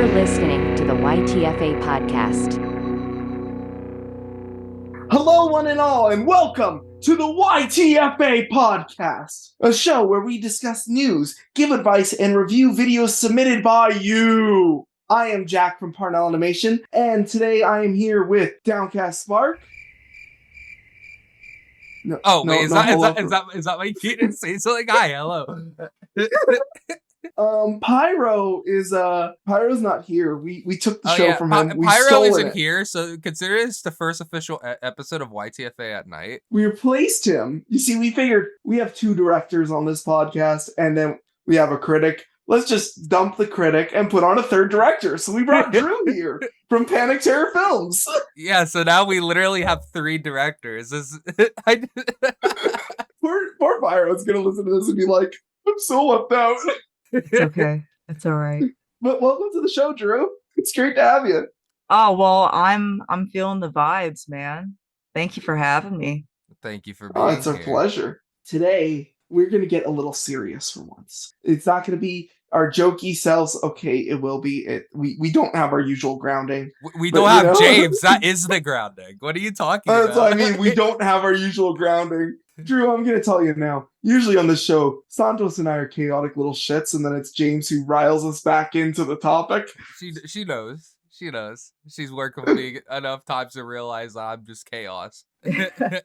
You're listening to the YTFA podcast. Hello, one and all, and welcome to the YTFA podcast, a show where we discuss news, give advice, and review videos submitted by you. I am Jack from Parnell Animation, and today I am here with Downcast Spark. Is that my key to say something? Hi, hello. Pyro's not here. We took the show from him. Pyro isn't here, so consider this the first official episode of YTFA at night. We replaced him. You see, we figured we have two directors on this podcast, and then we have a critic. Let's just dump the critic and put on a third director. So we brought Drew here from Panic Terror Films. Yeah, so now we literally have three directors. Poor Pyro's gonna listen to this and be like, I'm so left out. It's okay. It's all right. But welcome to the show, Drew. It's great to have you. Oh, well, I'm feeling the vibes, man. Thank you for having me. Thank you for being here. It's a pleasure. Today, we're going to get a little serious for once. It's not going to be our jokey selves. Okay, it will be. We don't have our usual grounding. We don't have James. That is the grounding. What are you talking about? That's what I mean. We don't have our usual grounding. Drew, I'm going to tell you now. Usually on this show, Santos and I are chaotic little shits, and then it's James who riles us back into the topic. She knows. She knows. She's worked with me enough times to realize I'm just chaos. Yeah,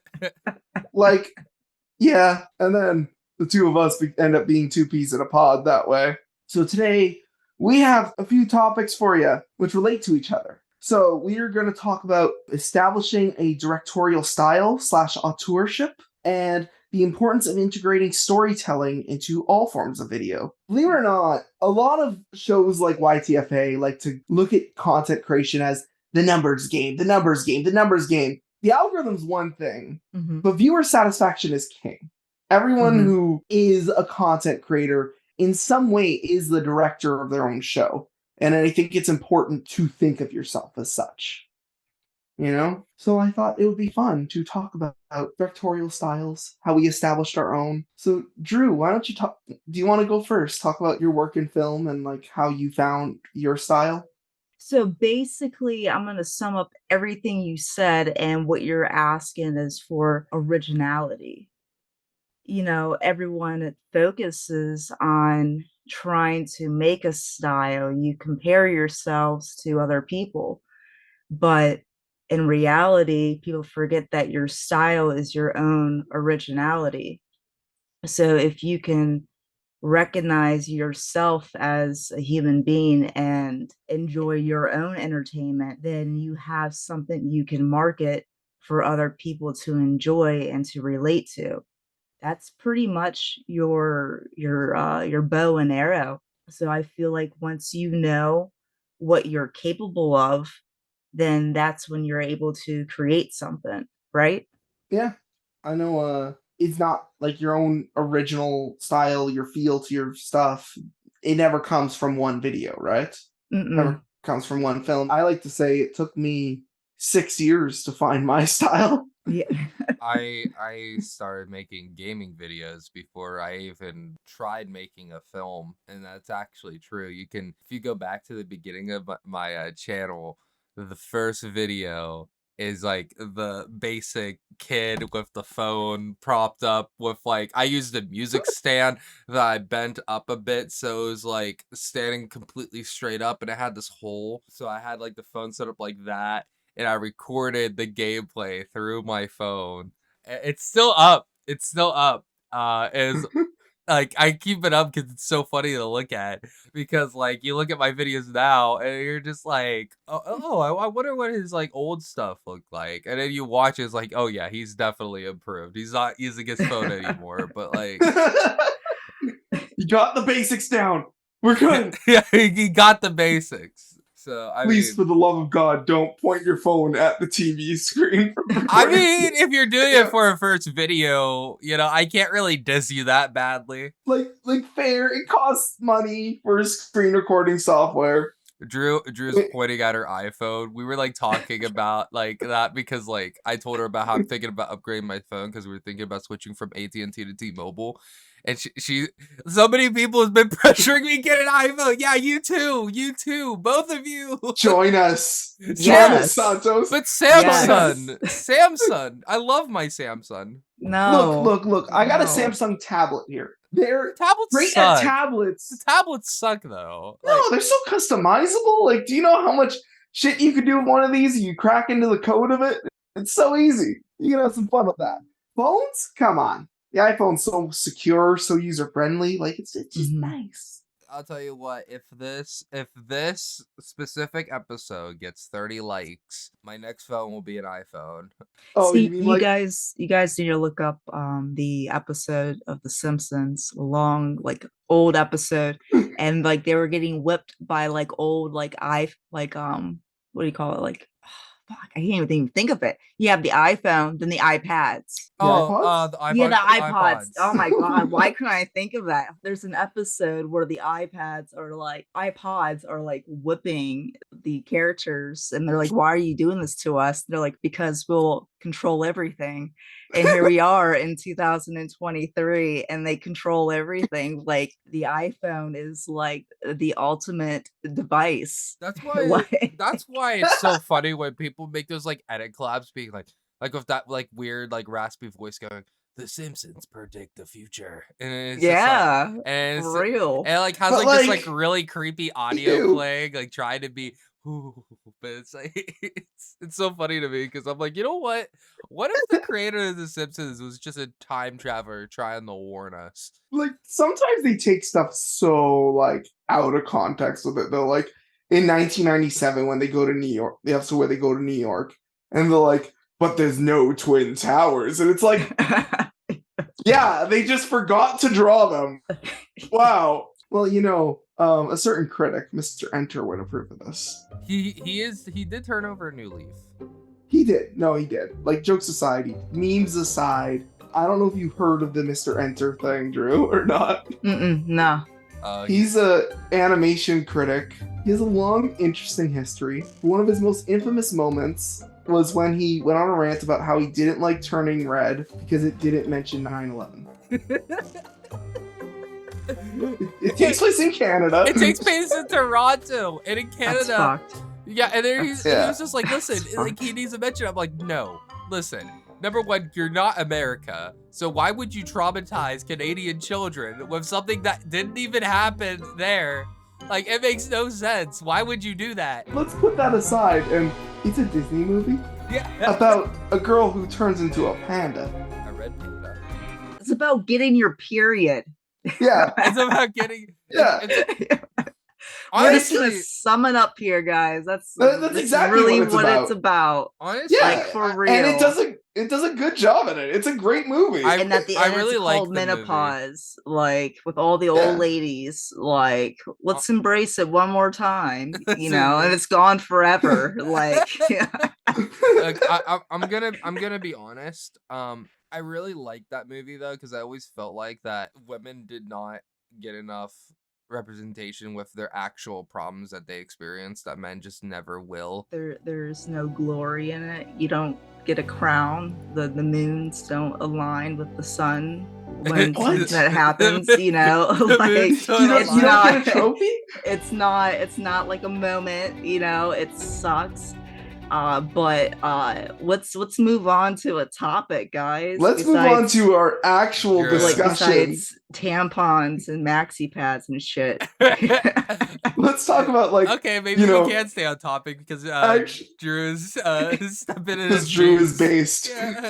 and then the two of us end up being two peas in a pod that way. So today, we have a few topics for you which relate to each other. So we are going to talk about establishing a directorial style / auteurship and the importance of integrating storytelling into all forms of video. Believe it or not, a lot of shows like YTFA like to look at content creation as the numbers game. The algorithm's one thing, but viewer satisfaction is king. Everyone who is a content creator in some way is the director of their own show. And I think it's important to think of yourself as such. You know? So I thought it would be fun to talk about directorial styles, how we established our own. So Drew, why don't you do you want to go first? Talk about your work in film and like how you found your style? So basically, I'm going to sum up everything you said, and what you're asking is for originality. You know, everyone focuses on trying to make a style. You compare yourselves to other people, but in reality, people forget that your style is your own originality. So if you can recognize yourself as a human being and enjoy your own entertainment, then you have something you can market for other people to enjoy and to relate to. That's pretty much your bow and arrow. So I feel like once you know what you're capable of, then that's when you're able to create something, right? Yeah, I know. It's not like your own original style, your feel to your stuff. It never comes from one video, right? It never comes from one film. I like to say it took me 6 years to find my style. Yeah. I started making gaming videos before I even tried making a film, and that's actually true. If you go back to the beginning of my channel, the first video is like the basic kid with the phone propped up with I used a music stand that I bent up a bit so it was like standing completely straight up, and it had this hole, so I had like the phone set up like that, and I recorded the gameplay through my phone. It's still up. Is I keep it up because it's so funny to look at, because you look at my videos now and you're just like, I wonder what his old stuff looked like, and then you watch it, it's like, oh yeah, he's definitely improved. He's not using his phone anymore, but you got the basics down. We're good. Yeah, he got the basics. So Please, for the love of God, don't point your phone at the TV screen. I mean, if you're doing it for a first video, I can't really diss you that badly. Like fair, it costs money for screen recording software. Drew's pointing at her iPhone. We were talking about that because I told her about how I'm thinking about upgrading my phone because we were thinking about switching from AT&T to T-Mobile, And so many people have been pressuring me to get an iPhone. Yeah, you too, both of you. Join us. Join Yes. us, Santos. But Yes. Samsung. I love my Samsung. No. Look. I got a No. Samsung tablet here. They're Tablets great suck. at tablets. The tablets suck though. No, they're so customizable. Like, do you know how much shit you could do with one of these? You crack into the code of it. It's so easy. You can have some fun with that. Phones? Come on. The iPhone's so secure, so user friendly. Like, it's just nice. I'll tell you what, if this specific episode gets 30 likes, my next phone will be an iPhone. Oh, See, you mean you guys need to look up the episode of The Simpsons, long old episode, and they were getting whipped by old what do you call it? Fuck, I can't even think of it. You have the iPhone, then the iPads. The iPods? The iPod, Yeah, the iPods. iPods. Oh my god, why couldn't I think of that? There's an episode where the iPods are whipping the characters, and they're like, "Why are you doing this to us?" They're like, "Because we'll control everything." And here we are in 2023, and they control everything. Like the iPhone is the ultimate device. That's why it's so funny when people make those edit collabs being like with that weird raspy voice going, "The Simpsons predict the future," and it's Yeah, just and for real. And has But, this really creepy audio playing, trying to be. But it's it's so funny to me because I'm like, you know what? What if the creator of The Simpsons was just a time traveler trying to warn us? Sometimes they take stuff so out of context with it. Though, in 1997 when they go to New York, the episode where they go to New York, and they're like, "But there's no twin towers," and it's like, yeah, they just forgot to draw them. Wow. Well, a certain critic, Mr. Enter, would approve of this. He did turn over a new leaf. He did. No, he did. Jokes aside, memes aside, I don't know if you heard of the Mr. Enter thing, Drew, or not. No. He's a animation critic. He has a long, interesting history. One of his most infamous moments was when he went on a rant about how he didn't like Turning Red because it didn't mention 9/11. It takes place in Canada. It takes place in Toronto and in Canada. That's fucked. Yeah, and then he was just like, listen, he needs to mention. I'm like, no, listen. Number one, you're not America, so why would you traumatize Canadian children with something that didn't even happen there? It makes no sense. Why would you do that? Let's put that aside, and it's a Disney movie. Yeah. About a girl who turns into a panda. A red panda. It's about getting your period. Yeah. It's about getting. Yeah. Honestly, we're just gonna sum it up here, guys. That's exactly really what it's about. Honestly, for real. And it does a good job at it. It's a great movie. And at the end, really it's called menopause. With all the old ladies, let's embrace it one more time, and it's gone forever. I'm gonna be honest. I really liked that movie though, because I always felt like that women did not get enough representation with their actual problems that they experience that men just never will. There's no glory in it. You don't get a crown. The moons don't align with the sun when that happens. You don't get a trophy? It's not like a moment. It sucks. But let's move on to a topic, guys. Let's move on to our actual discussion. Besides tampons and maxi pads and shit. Let's talk about okay, maybe we can't stay on topic because Drew is stepping in. Because Drew is based. Yeah.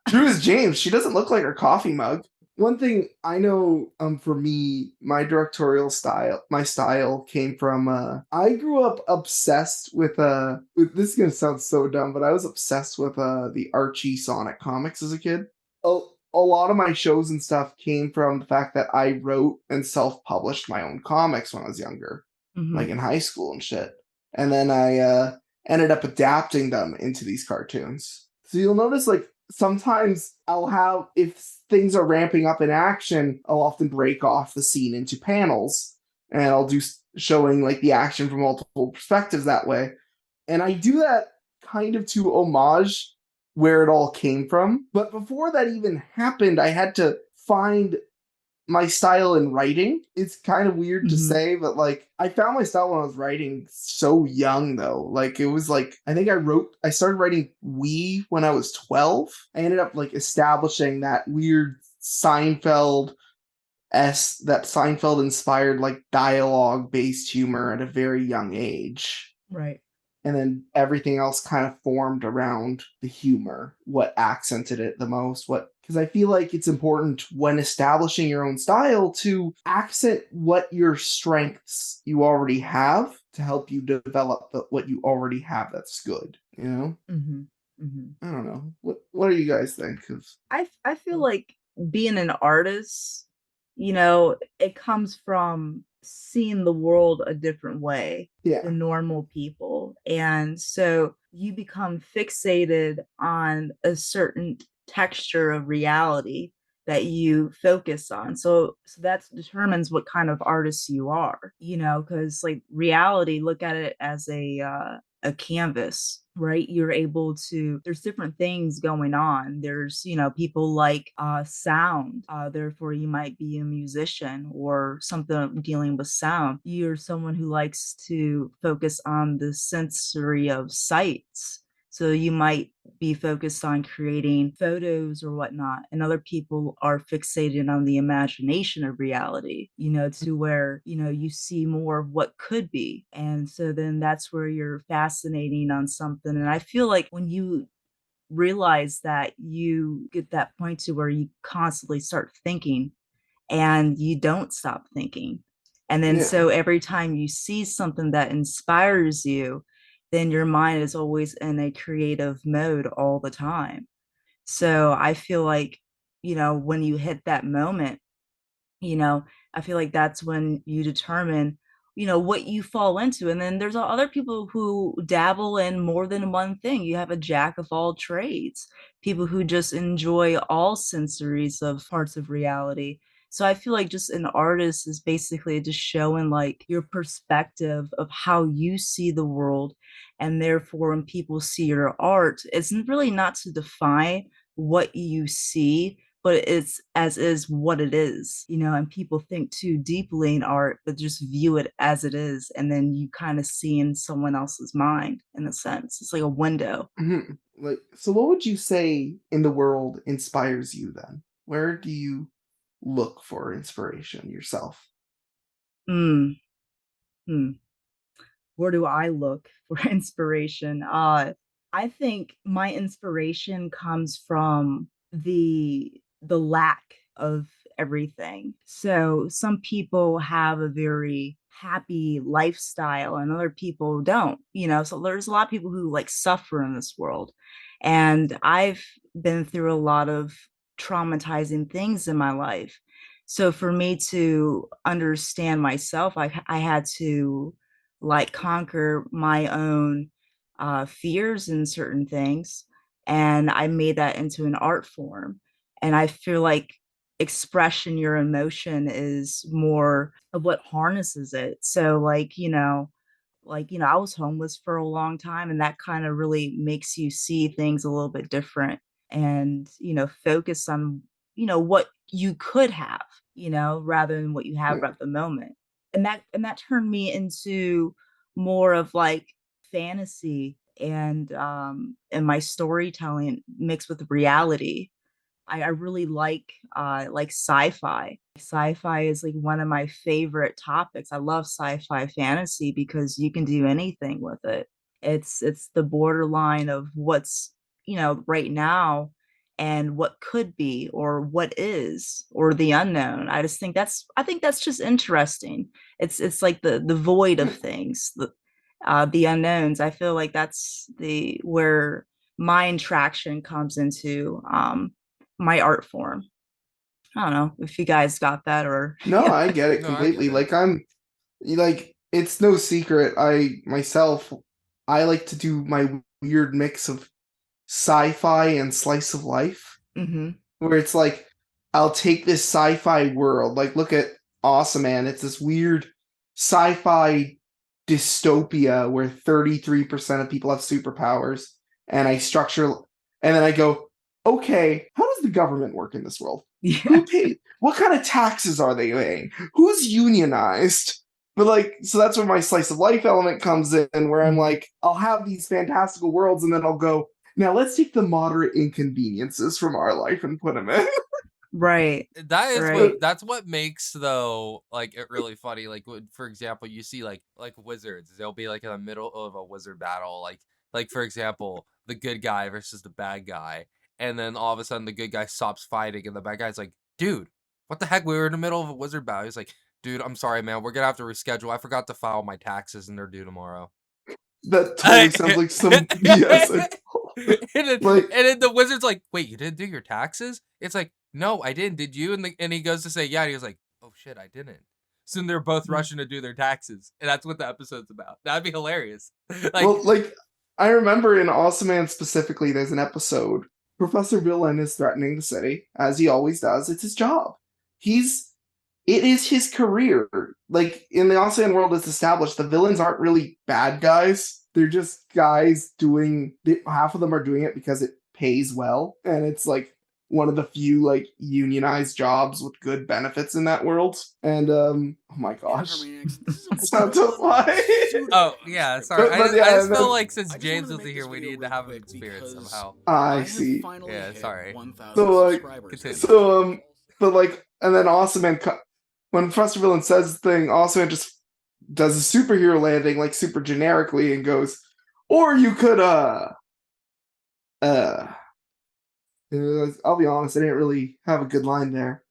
Drew is James. She doesn't look like her coffee mug. One thing I know, for me, my directorial style, my style came from, I grew up obsessed with this is going to sound so dumb, but I was obsessed with, the Archie Sonic comics as a kid. A lot of my shows and stuff came from the fact that I wrote and self-published my own comics when I was younger, in high school and shit. And then I, ended up adapting them into these cartoons. So you'll notice, sometimes I'll have, if things are ramping up in action, I'll often break off the scene into panels, and I'll do showing the action from multiple perspectives that way. And I do that kind of to homage where it all came from. But before that even happened, I had to find my style in writing. It's kind of weird to Mhm. say, but like I found my style when I was writing so young though. Like it was like I think I started writing when I was 12. I ended up like establishing that weird that Seinfeld inspired like dialogue based humor at a very young age. Right. And then everything else kind of formed around the humor, what accented it the most, because I feel like it's important when establishing your own style to accent what your strengths you already have to help you develop what you already have that's good, you know? Mhm. Mhm. I don't know. What do you guys think? 'Cause- I feel like being an artist, it comes from seeing the world a different way yeah. than normal people. And so you become fixated on a certain texture of reality that you focus on. So that determines what kind of artist you are, because like reality, look at it as a canvas, right? You're able to, there's different things going on. There's, people like sound, therefore you might be a musician or something dealing with sound. You're someone who likes to focus on the sensory of sights. So you might be focused on creating photos or whatnot, and other people are fixated on the imagination of reality, to where, you see more of what could be. And so then that's where you're fascinating on something. And I feel like when you realize that, you get that point to where you constantly start thinking and you don't stop thinking. And then Yeah. so every time you see something that inspires you, then your mind is always in a creative mode all the time. So I feel like, when you hit that moment, you know, I feel like that's when you determine, what you fall into. And then there's other people who dabble in more than one thing. You have a jack of all trades, people who just enjoy all sensories of parts of reality. So I feel like just an artist is basically just showing like your perspective of how you see the world. And therefore, when people see your art, it's really not to define what you see, but it's as is what it is, and people think too deeply in art, but just view it as it is. And then you kind of see in someone else's mind, in a sense. It's like a window. Mhm. Like, so what would you say in the world inspires you then? Where do you look for inspiration yourself? Mm, hmm. Where do I look for inspiration? I think my inspiration comes from the lack of everything. So some people have a very happy lifestyle and other people don't, So there's a lot of people who like suffer in this world. And I've been through a lot of traumatizing things in my life. So for me to understand myself, I had to like conquer my own fears in certain things. And I made that into an art form. And I feel like expression, your emotion is more of what harnesses it. So I was homeless for a long time, and that kind of really makes you see things a little bit different and, focus on, what you could have, rather than what you have Yeah. at the moment. And that turned me into more of like fantasy and my storytelling mixed with reality. I really like sci-fi. Sci-fi is like one of my favorite topics. I love sci-fi fantasy because you can do anything with it. It's the borderline of what's, right now and what could be or what is or the unknown. I think that's just interesting. It's like the void of things, the unknowns. I feel like that's the where mind traction comes into my art form. I don't know if you guys got that or No, yeah. I get it No, I get completely. it. It's no secret. I like to do my weird mix of sci-fi and slice of life, Mhm. where it's like I'll take this sci-fi world, like look at Awesome Man. It's this weird sci-fi dystopia where 33% of people have superpowers, and I structure, and then I go, okay, how does the government work in this world? Yeah. Who pays? What kind of taxes are they paying? Who's unionized? But like, so that's where my slice of life element comes in, where I'm Mhm. like, I'll have these fantastical worlds, and then I'll go, now let's take the moderate inconveniences from our life and put them in. Right. That is Right. that's what makes though like it really funny. Like for example, you see like wizards. They'll be like in the middle of a wizard battle. Like for example, the good guy versus the bad guy, and then all of a sudden the good guy stops fighting, and the bad guy's like, "Dude, what the heck? We were in the middle of a wizard battle." He's like, "Dude, I'm sorry, man. We're gonna have to reschedule. I forgot to file my taxes, and they're due tomorrow." That totally sounds like some BS. and Like, then the wizard's like, "Wait, you didn't do your taxes?" It's like, "No, I didn't. Did you?" And he goes to say, "Yeah." And he was like, "Oh shit, I didn't." So then they're both Mm. rushing to do their taxes, and that's what the episode's about. That'd be hilarious. Like, well, like I remember in Awesome Man specifically, there's an episode. Professor Villain is threatening the city, as he always does. It's his job. It is his career. Like in the Awesome Man world, it's established the villains aren't really bad guys. They're just guys doing. Half of them are doing it because it pays well, and it's like one of the few like unionized jobs with good benefits in that world. And oh my gosh, it's not to fly. oh yeah, sorry. But I yeah, just and feel then like since James wasn't here, we needed to have him experience somehow. I see. Yeah, sorry. So like, Continue. so but like, and then Awesome Man, when Professor Villain says the thing, Awesome Man just does a superhero landing like super generically and goes, or you could uh I'll be honest, I didn't really have a good line there.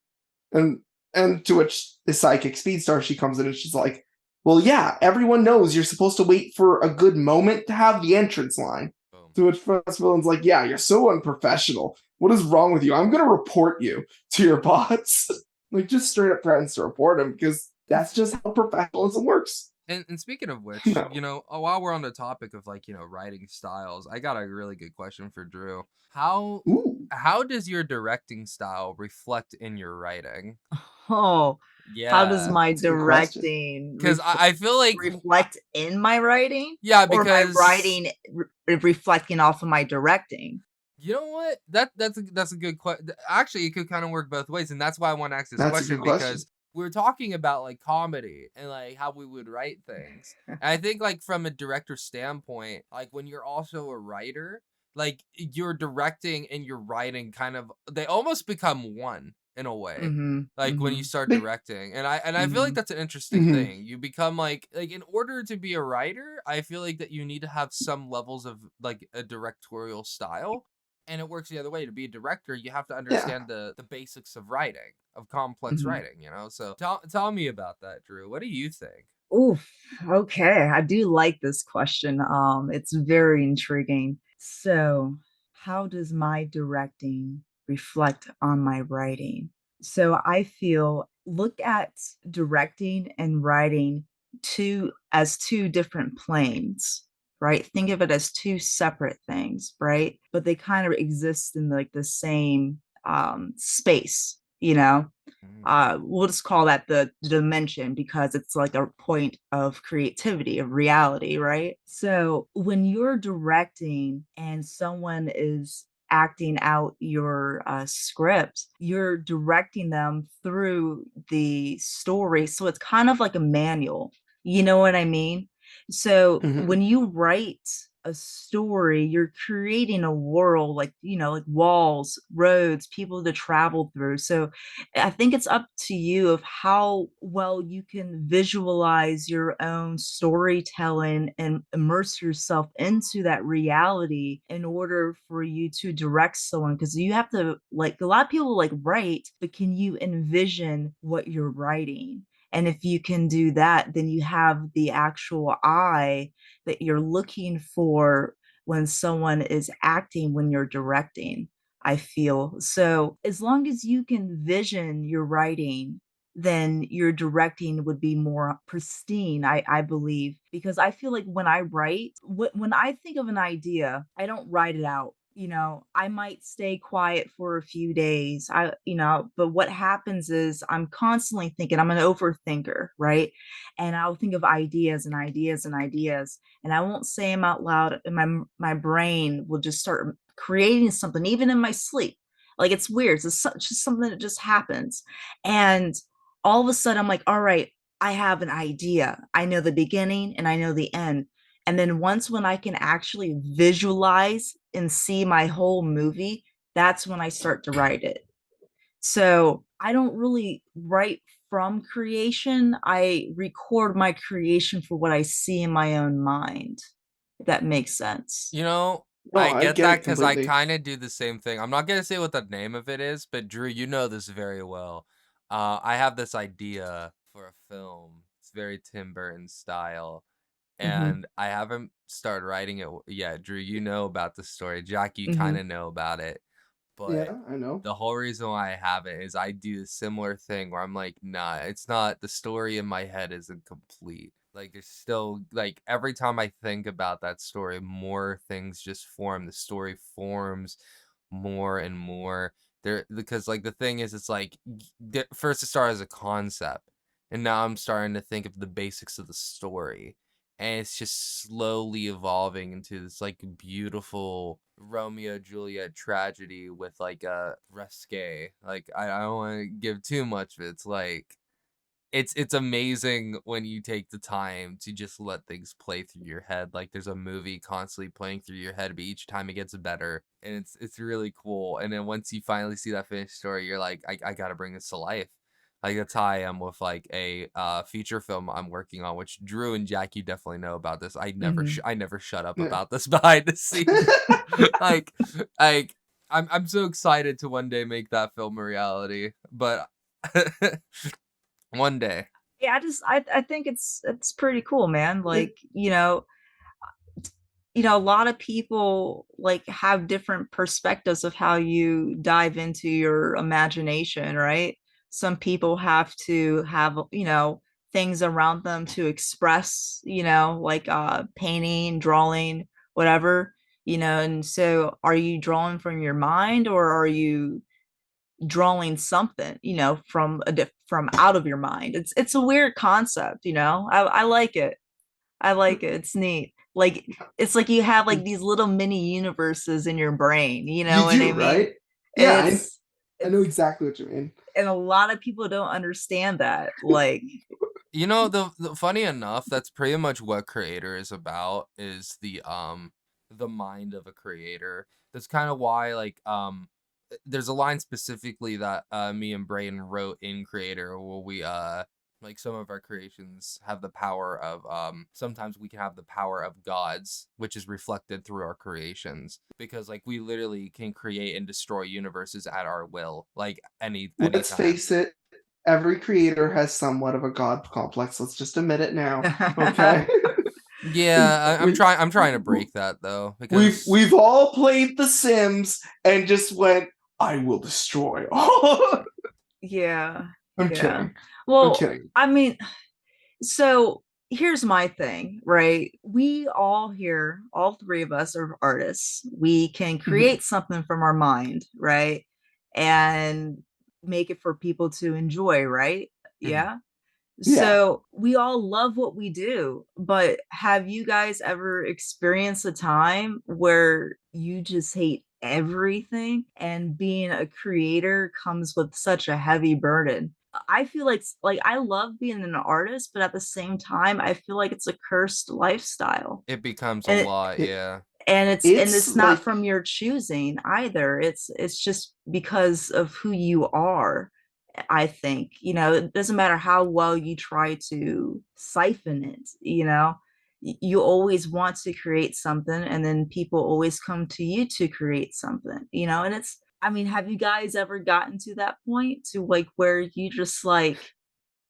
And to which the psychic speedstar, she comes in and she's like, well, yeah, everyone knows you're supposed to wait for a good moment to have the entrance line. Boom. To which Professor Villain's like, yeah, you're so unprofessional. What is wrong with you? I'm gonna report you to your boss. Like just straight up threatens to report him because that's just how professionalism works. And speaking of which, No. while we're on the topic of like, writing styles, I got a really good question for Drew. How Ooh. does your directing style reflect in your writing? Oh, how does Yeah, my That's a good question. directing because I feel like reflect in my writing? yeah, Or my because writing reflecting off of my directing? you know what? That's a good question. Actually, it could kind of work both ways, and that's why I want to ask this That's a question good question. because we're talking about like comedy and like how we would write things. And I think like from a director's standpoint, like when you're also a writer, like you're directing and you're writing kind of they almost become one in a way. Mhm. Like when you Mhm. start They- directing. And I feel like Mhm. that's an interesting Mhm. thing. You become like in order to be a writer, I feel like that you need to have some levels of like a directorial style. And it works the other way. To be a director, you have to Yeah. understand the basics of writing, of complex Mhm. writing, So tell me about that, Drew. What do you think? Oof. Okay, I do like this question. It's very intriguing. So, how does my directing reflect on my writing? So, I feel look at directing and writing two different planes, right? Think of it as two separate things, right? But they kind of exist in like the same space, you know? Mm, We'll just call that the dimension because it's like a point of creativity, of reality, right? So when you're directing and someone is acting out your script, you're directing them through the story. So it's kind of like a manual. You know what I mean? So Mhm. when you write a story, you're creating a world like, like walls, roads, people to travel through. So I think it's up to you of how well you can visualize your own storytelling and immerse yourself into that reality in order for you to direct someone. Because you have to, like, a lot of people like write, but can you envision what you're writing? And if you can do that, then you have the actual eye that you're looking for when someone is acting, when you're directing. I feel. So as long as you can vision your writing, then your directing would be more pristine, I believe. Because I feel like when I write, when I think of an idea, I don't write it out. I might stay quiet for a few days. But what happens is I'm constantly thinking, I'm an overthinker, right? And I'll think of ideas and ideas and ideas, and I won't say them out loud, and my brain will just start creating something, even in my sleep. Like, it's weird. It's just something that just happens. And all of a sudden, I'm like, all right, I have an idea. I know the beginning and I know the end. And then once when I can actually visualize and see my whole movie, that's when I start to write it. So I don't really write from creation. I record my creation for what I see in my own mind, if that makes sense. You know, No, I I get get that it because I completely. kind of do the same thing. I'm not gonna say what the name of it is, but Drew, you know this very well. I have this idea for a film. It's very Tim Burton style, Hmm. and I haven't started writing it yet. Drew, you know about the story. Jack, you kind Hmm. of know about it. But Yeah, I know. the whole reason why I have it is I do a similar thing where I'm like, nah, it's not, the story in my head isn't complete. Like, there's still, like, every time I think about that story, more things just form. The story forms more and more. There, because, like, the thing is, it's like, first it started as a concept, and now I'm starting to think of the basics of the story. And it's just slowly evolving into this like beautiful Romeo Juliet tragedy with like a risque. Like I don't want to give too much of it. It's like it's amazing when you take the time to just let things play through your head. Like there's a movie constantly playing through your head, but each time it gets better, and it's really cool. And then once you finally see that finished story, you're like, I gotta bring this to life. Like that's how I am with like a feature film I'm working on, which Drew and Jackie definitely know about this. Hmm. I never shut up Yeah. about this behind the scenes. like like I'm so excited to one day make that film a reality, but one day. Yeah, I think it's pretty cool, man. Yeah. Like, a lot of people like have different perspectives of how you dive into your imagination, right? Some people have to have, things around them to express, like painting, drawing, whatever, and so are you drawing from your mind or are you drawing something, from out of your mind? It's a weird concept, I like it. I like it. It's neat. Like it's like you have like these little mini universes in your brain, you know You what I do, mean? right? And Yeah, it's I know it's exactly what you mean. and a lot of people don't understand that. Like, You know, the funny enough, that's pretty much what creator is about, is the mind of a creator. That's kind of why like there's a line specifically that me and Brayden wrote in creator where we like some of our creations have the power of sometimes we can have the power of gods, which is reflected through our creations, because like we literally can create and destroy universes at our will, like Let's anytime. face it, every creator has somewhat of a god complex. Let's just admit it now. Okay. Yeah, we I'm trying to break that though, we've because we've all played The Sims and just went, I will destroy all. yeah, I'm yeah. kidding. I'm Well, kidding. I mean, so here's my thing, right? We all here, all three of us are artists. We can Mhm. create something from our mind, right? And make it for people to enjoy, right? Mhm. Yeah. Yeah. So we all love what we do, but have you guys ever experienced a time where you just hate everything and being a creator comes with such a heavy burden? I feel like I love being an artist, but at the same time, I feel like it's a cursed lifestyle. it becomes a And lot, It, yeah. it's it's not like from your choosing either. It's just because of who you are. I think, it doesn't matter how well you try to siphon it, you always want to create something and then people always come to you to create something, and I mean, have you guys ever gotten to that point to like where you just like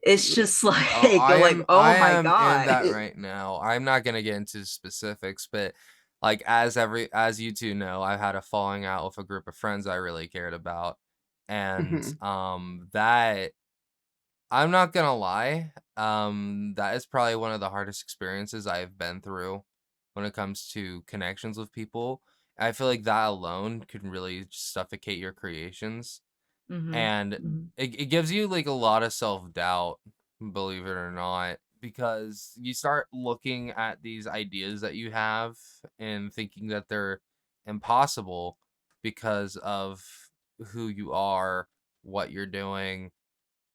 it's just Oh, like, oh I my am in God. that it, right now. I'm not gonna get into specifics, but like as you two know, I've had a falling out with a group of friends I really cared about, and mhm. that I'm not gonna lie, that is probably one of the hardest experiences I've been through when it comes to connections with people. I feel like that alone could really suffocate your creations, Hmm. and Hmm. it gives you like a lot of self-doubt, believe it or not, because you start looking at these ideas that you have and thinking that they're impossible because of who you are, what you're doing,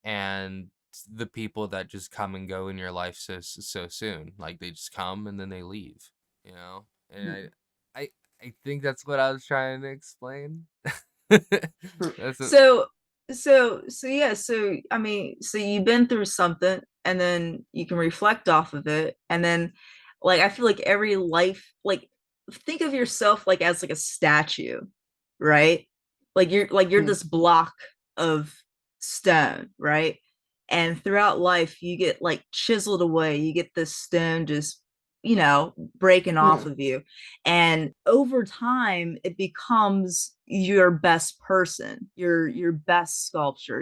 and the people that just come and go in your life so soon. Like they just come and then they leave, you know? And I think that's what I was trying to explain. That's a, So yeah, so I mean, so you've been through something and then you can reflect off of it. And then like I feel like every life, like think of yourself like as like a statue, right? Like you're Hmm. this block of stone, right? And throughout life you get like chiseled away. You get this stone just, breaking off Yeah. of you. And over time it becomes your best person, your best sculpture,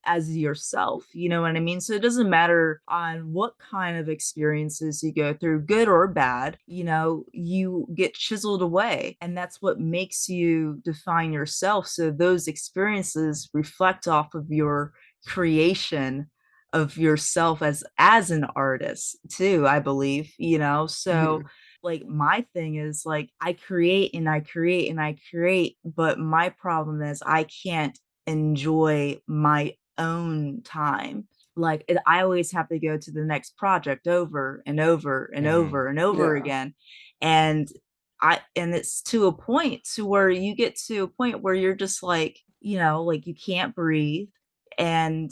as yourself. You know what I mean? So it doesn't matter on what kind of experiences you go through, good or bad, you get chiseled away. And that's what makes you define yourself. So those experiences reflect off of your creation of yourself as an artist too, I believe. So Mhm. like my thing is like I create and I create and I create, but my problem is I can't enjoy my own time. Like I always have to go to the next project over and over and mhm. over and over Yeah. again. And and it's to a point to where you get to a point where you're just like, like you can't breathe, and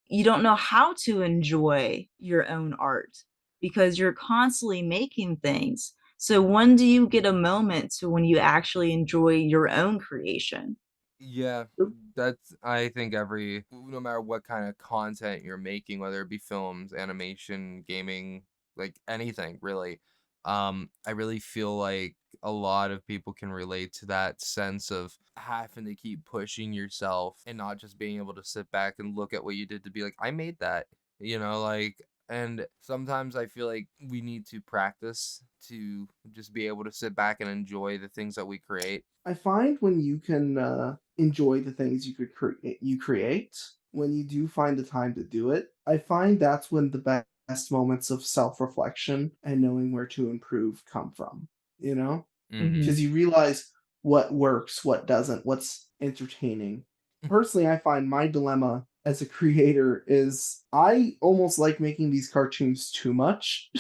you don't know how to enjoy your own art because you're constantly making things. So when do you get a moment to when you actually enjoy your own creation? Yeah, that's I think no matter what kind of content you're making, whether it be films, animation, gaming, like anything really, I really feel like a lot of people can relate to that sense of having to keep pushing yourself and not just being able to sit back and look at what you did to be like, I made that, like. And sometimes I feel like we need to practice to just be able to sit back and enjoy the things that we create. I find when you can enjoy the things you create, when you do find the time to do it, I find that's when the best moments of self-reflection and knowing where to improve come from. You know, Mm-hmm. because Mhm. you realize what works, what doesn't, what's entertaining. Personally, I find my dilemma as a creator is I almost like making these cartoons too much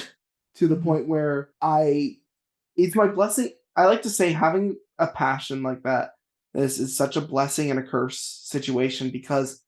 to the Mhm. point where it's my blessing. I like to say having a passion like that is such a blessing and a curse situation because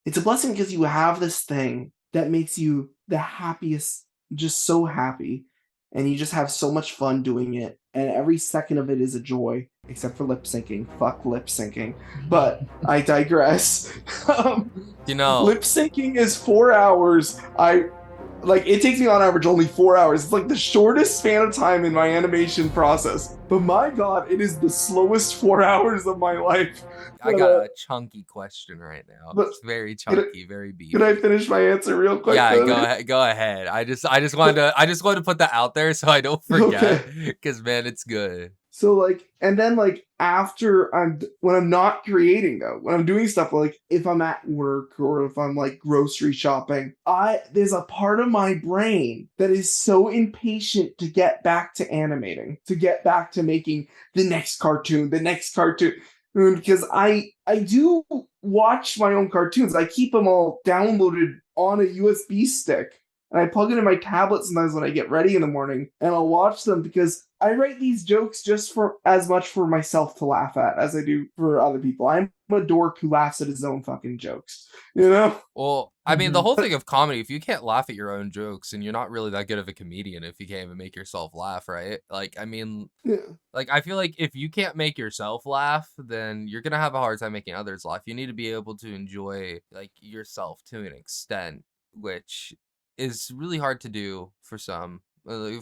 it's a blessing because you have this thing that makes you the happiest, just so happy, and you just have so much fun doing it, and every second of it is a joy, except for lip syncing. Fuck lip syncing. But I digress. um, You know, Lip syncing is 4 hours. It takes me on average only 4 hours. It's like the shortest span of time in my animation process. But my god, it is the slowest 4 hours of my life. I But got a chunky question right now. but It's very can I, chunky, very can I beefy. finish my answer real quick Yeah, go then? ahead. Go ahead. I just wanted to put that out there so I don't forget, Okay. because man, it's good. So and then after when I'm not creating though, when I'm doing stuff like if I'm at work or if I'm like grocery shopping, there's a part of my brain that is so impatient to get back to animating, to get back to making the next cartoon, because I do watch my own cartoons. I keep them all downloaded on a USB stick. And I plug it in my tablet sometimes when I get ready in the morning, and I'll watch them because I write these jokes just for as much for myself to laugh at as I do for other people. I'm a dork who laughs at his own fucking jokes, you know? Well, I mean, the Mhm. whole thing of comedy, if you can't laugh at your own jokes, and you're not really that good of a comedian if you can't even make yourself laugh, right? Like, I mean, Yeah. like, I feel like if you can't make yourself laugh, then you're gonna have a hard time making others laugh. You need to be able to enjoy, like, yourself to an extent, which is really hard to do for some,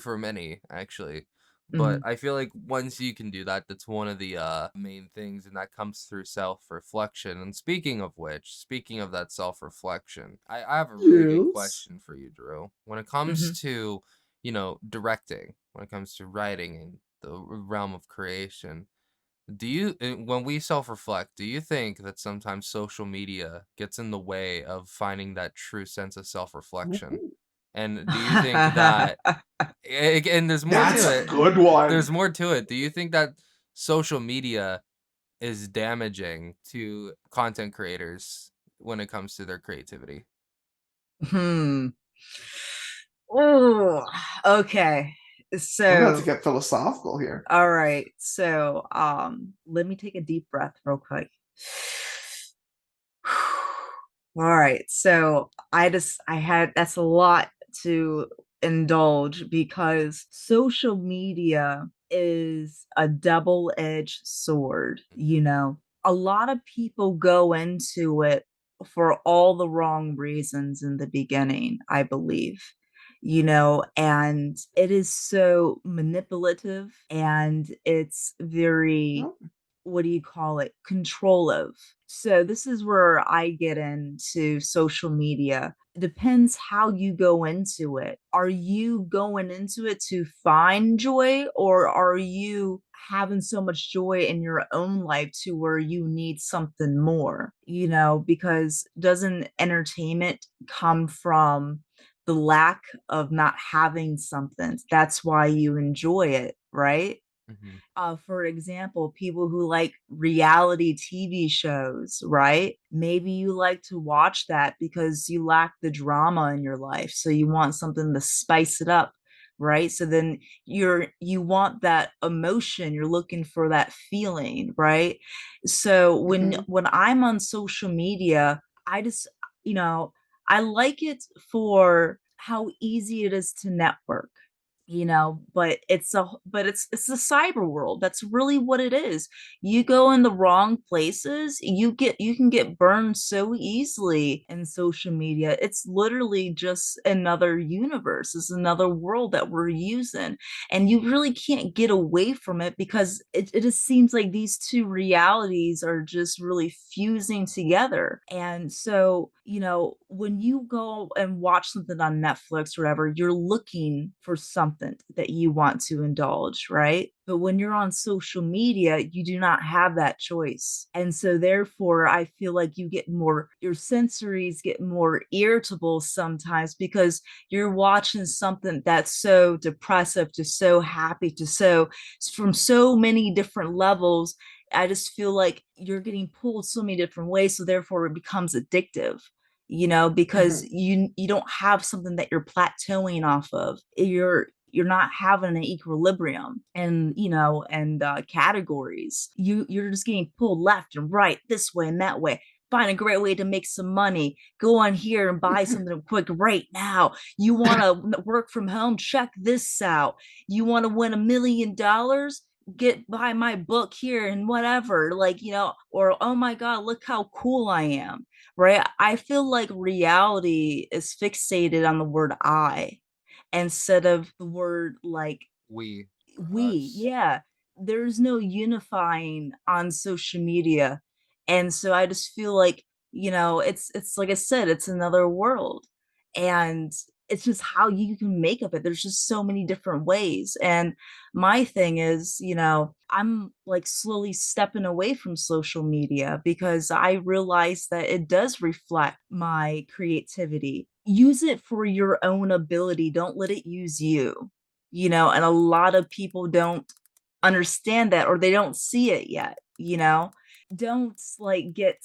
for many, actually. But Mhm. I feel like once you can do that, that's one of the main things, and that comes through self-reflection. And speaking of that self-reflection, I have a really good Yes. question for you, Drew. When it comes Mhm. to, directing, when it comes to writing and the realm of creation, when we self-reflect, do you think that sometimes social media gets in the way of finding that true sense of self-reflection? Ooh, And do you think that, and there's more that's to a it. good one. There's more to it. Do you think that social media is damaging to content creators when it comes to their creativity? Hmm. Oh, okay. We're about to So, get philosophical here. all right. So, let me take a deep breath real quick. All right. So, I had that's a lot to indulge because social media is a double-edged sword, you know. A lot of people go into it for all the wrong reasons in the beginning, I believe. You know, and it is so manipulative and it's very, Oh, what do you call it, control of. So this is where I get into social media. It depends how you go into it. Are you going into it to find joy, or are you having so much joy in your own life to where you need something more? You know, because doesn't entertainment come from the lack of not having something? That's why you enjoy it, right? Mm-hmm. For example, people who like reality TV shows, right? Maybe you like to watch that because you lack the drama in your life. So you want something to spice it up, right? So then you want that emotion, you're looking for that feeling, right? So mhm. when I'm on social media, I just, you know, I like it for how easy it is to network, you know, but it's the cyber world. That's really what it is. You go in the wrong places, you can get burned so easily in social media. It's literally just another universe. It's another world that we're using, and you really can't get away from it because it just seems like these two realities are just really fusing together. And so, you know, when you go and watch something on Netflix or whatever, you're looking for something that you want to indulge, right? But when you're on social media, you do not have that choice. And so, therefore, I feel like your sensories get more irritable sometimes because you're watching something that's so depressive to so happy to so, from so many different levels. I just feel like you're getting pulled so many different ways. So, therefore, it becomes addictive, you know, because Mhm. you don't have something that you're plateauing off of. You're not having an equilibrium and, you know, and categories. You're just getting pulled left and right, this way and that way. Find a great way to make some money. Go on here and buy something quick right now. You want to work from home? Check this out. You want to win $1 million? Buy my book here and whatever. Like, you know, or oh my God, look how cool I am, right? I feel like reality is fixated on the word I instead of the word like We or we. us. Yeah. There's no unifying on social media. And so I just feel like, you know, it's like I said, it's another world. And it's just how you can make of it. There's just so many different ways. And my thing is, you know, I'm like slowly stepping away from social media because I realize that it does reflect my creativity. Use it for your own ability. Don't let it use you, you know, and a lot of people don't understand that, or they don't see it yet, you know. Don't like get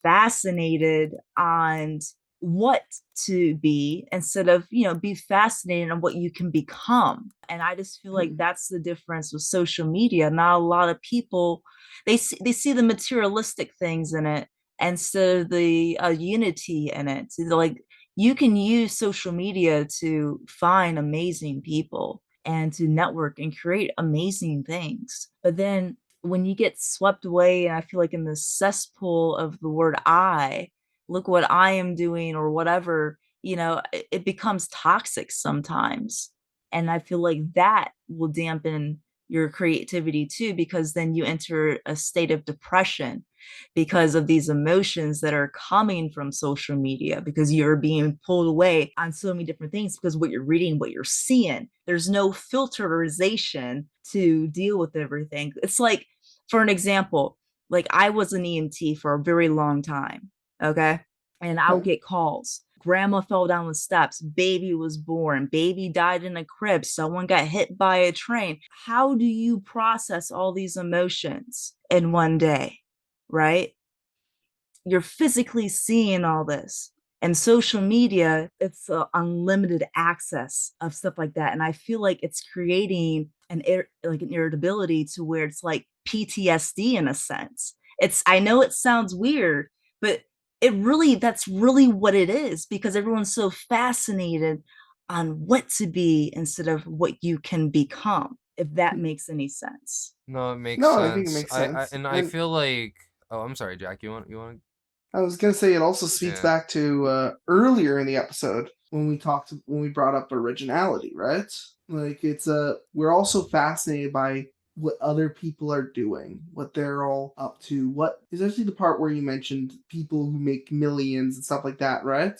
fascinated on what to be instead of, you know, be fascinated on what you can become. And I just feel like that's the difference with social media. Not a lot of people, they see the materialistic things in it instead of the unity in it. So like, you can use social media to find amazing people and to network and create amazing things. But then when you get swept away, and I feel like in the cesspool of the word I, look what I am doing or whatever, you know, it becomes toxic sometimes. And I feel like that will dampen your creativity too, because then you enter a state of depression because of these emotions that are coming from social media, because you're being pulled away on so many different things because what you're reading, what you're seeing, there's no filterization to deal with everything. It's like, for an example, like I was an EMT for a very long time, okay? And I'll Okay. get calls grandma fell down the steps, baby was born, baby died in a crib, someone got hit by a train. How do you process all these emotions in one day, right? You're physically seeing all this. And social media, it's unlimited access of stuff like that. And I feel like it's creating an irritability to where it's like PTSD in a sense. I know it sounds weird, but that's really what it is, because everyone's so fascinated on what to be instead of what you can become, if that makes any sense. No, it makes No, I think it sense. makes sense. I And feel like. Oh, I'm sorry, Jack. You want? I was gonna say it also speaks Yeah. back to earlier in the episode when we brought up originality, right? Like we're also fascinated by what other people are doing, what they're all up to, what is actually the part where you mentioned people who make millions and stuff like that, right?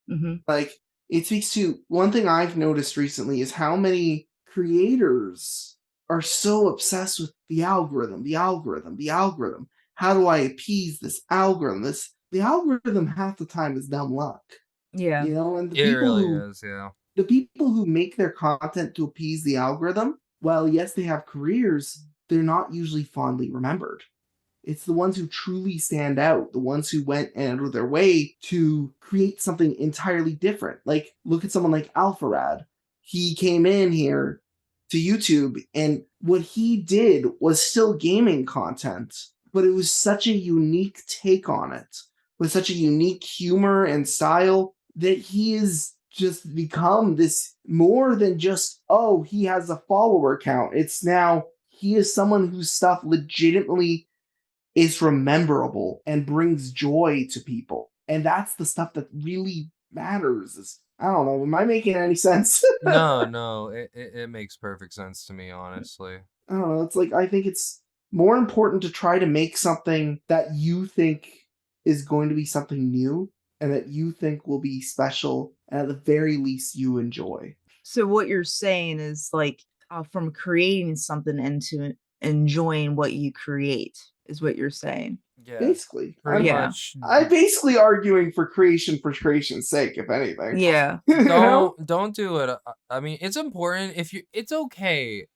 Mm-hmm. Like it speaks to one thing I've noticed recently is how many creators are so obsessed with the algorithm, the algorithm, the algorithm. How do I appease this algorithm? The algorithm half the time is dumb luck. Yeah. And It really is, yeah. the people who make their content to appease the algorithm, well, yes, they have careers, they're not usually fondly remembered. It's the ones who truly stand out, the ones who went out of their way to create something entirely different. Like, look at someone like Alpharad. He came in here to YouTube, and what he did was still gaming content, but it was such a unique take on it, with such a unique humor and style, that he has just become this more than just, oh, he has a follower count. It's now he is someone whose stuff legitimately is rememberable and brings joy to people. And that's the stuff that really matters. I don't know. Am I making any sense? No, it makes perfect sense to me, honestly. I don't know. It's like, I think it's more important to try to make something that you think is going to be something new and that you think will be special, and at the very least you enjoy. So what you're saying is like from creating something into enjoying what you create is what you're saying. Yeah, Basically. pretty Yeah. much. I'm basically arguing for creation's sake, if anything. Yeah. You know? Don't do it. I mean, it's important it's okay,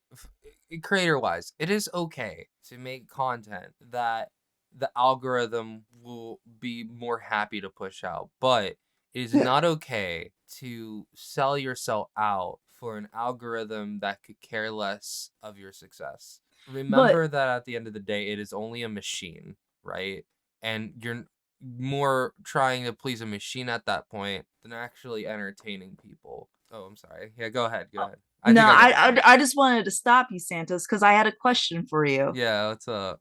creator wise. It is okay to make content that the algorithm will be more happy to push out, but it is Yeah. not okay to sell yourself out for an algorithm that could care less of your success. Remember that at the end of the day, it is only a machine, right? And you're more trying to please a machine at that point than actually entertaining people. Oh, I'm sorry. Yeah, go ahead. Go ahead. I just wanted to stop you, Santos, because I had a question for you. Yeah, what's up?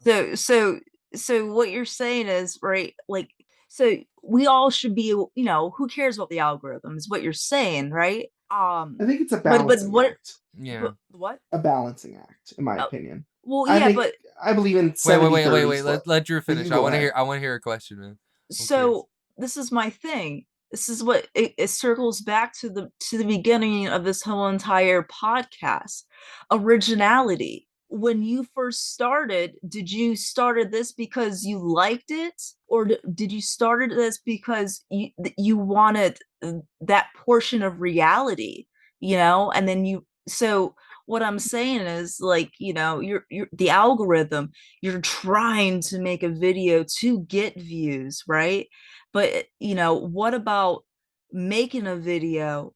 So what you're saying is, right, like, so we all should be, who cares about the algorithm is what you're saying, right? I think it's a but balancing act. Yeah. but what? A balancing act, in my opinion. Well, I yeah, think, but I believe in 70-30 wait. split. Let Drew finish. you go ahead. I want to hear a question, man. so this is my thing. This is what it circles back to the beginning of this whole entire podcast. Originality. When you first started, did you started this because you liked it, or did you started this because you wanted that portion of reality, and then so what I'm saying is, like, you're the algorithm, you're trying to make a video to get views, right? But what about making a video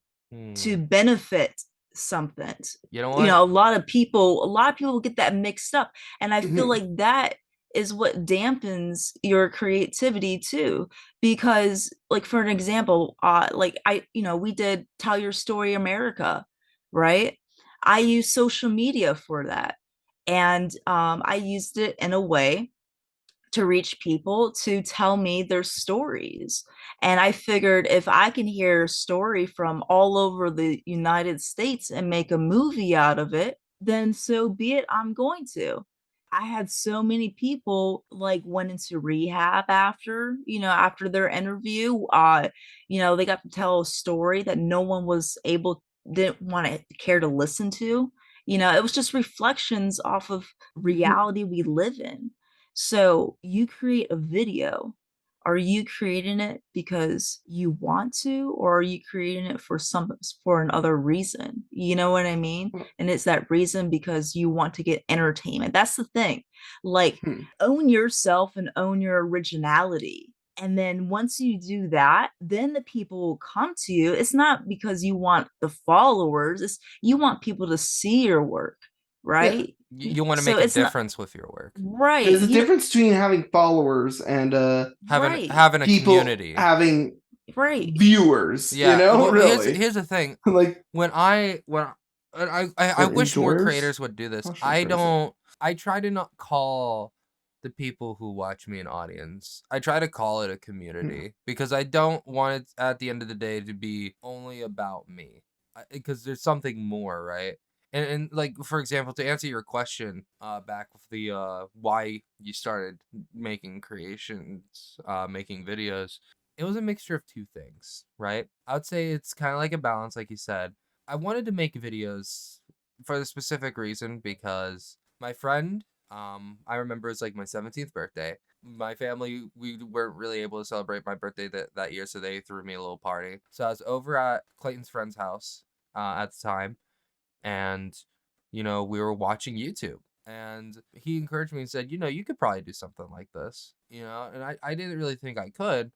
to benefit something? You know what? A lot of people get that mixed up, and I feel like that is what dampens your creativity too. Because, like, for an example, like, we did Tell Your Story America, right? I use social media for that, and I used it in a way to reach people to tell me their stories. And I figured, if I can hear a story from all over the United States and make a movie out of it, then so be it, I'm going to. I had so many people, like, went into rehab after their interview. They got to tell a story that no one didn't want to care to listen to. It was just reflections off of reality we live in. So you create a video Are you creating it because you want to, or are you creating it for another reason? You know what I mean? And it's that reason because you want to get entertainment. That's the thing. Like, Hmm. own yourself and own your originality. And then once you do that, then the people will come to you. It's not because you want the followers, it's you want people to see your work, Yeah. right? You want to So make a it's not difference with your work. right. There's a difference between having followers and Having Right. having a people community. having Right. viewers. Yeah. Well, Really. here's the thing. Like, When I or wish more enjoyers. creators would do this. How should I phrase it? I try to not call the people who watch me an audience. I try to call it a community because I don't want it at the end of the day to be only about me. Because there's something more, right? And like, for example, to answer your question, back with the why you started making creations, making videos, it was a mixture of two things, right? I would say it's kind of like a balance, like you said. I wanted to make videos for the specific reason because my friend, I remember it's like my 17th birthday. My family, we weren't really able to celebrate my birthday that year, so they threw me a little party. So I was over at Clayton's friend's house at the time, and we were watching YouTube. And he encouraged me and said, you could probably do something like this, and I didn't really think I could.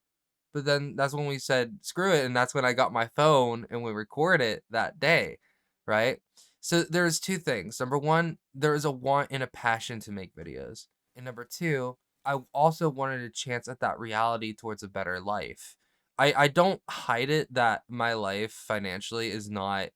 But then that's when we said, screw it. And that's when I got my phone and we recorded it that day. Right. So there's two things. Number one, there is a want and a passion to make videos. And number two, I also wanted a chance at that reality towards a better life. I don't hide it that my life financially is not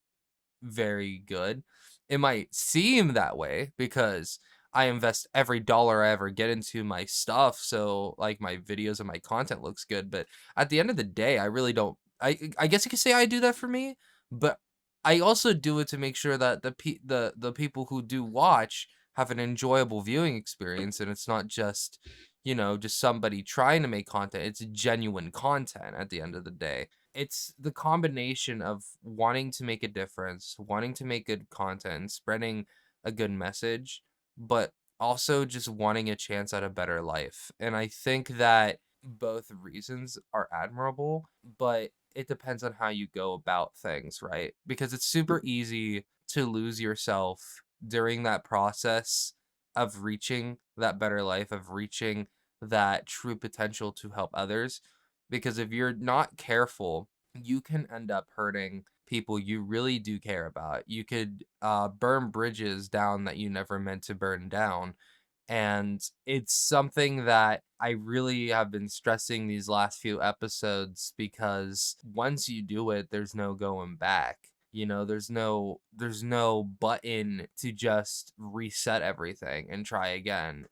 very good. It might seem that way because I invest every dollar I ever get into my stuff, so like my videos and my content looks good. But at the end of the day, I really don't. I guess you could say I do that for me, but I also do it to make sure that the people who do watch have an enjoyable viewing experience, and it's not just just somebody trying to make content. It's genuine content at the end of the day. It's the combination of wanting to make a difference, wanting to make good content, spreading a good message, but also just wanting a chance at a better life. And I think that both reasons are admirable, but it depends on how you go about things, right? Because it's super easy to lose yourself during that process of reaching that better life, of reaching that true potential to help others. Because if you're not careful, you can end up hurting people you really do care about. You could burn bridges down that you never meant to burn down. And it's something that I really have been stressing these last few episodes because once you do it, there's no going back. There's no button to just reset everything and try again.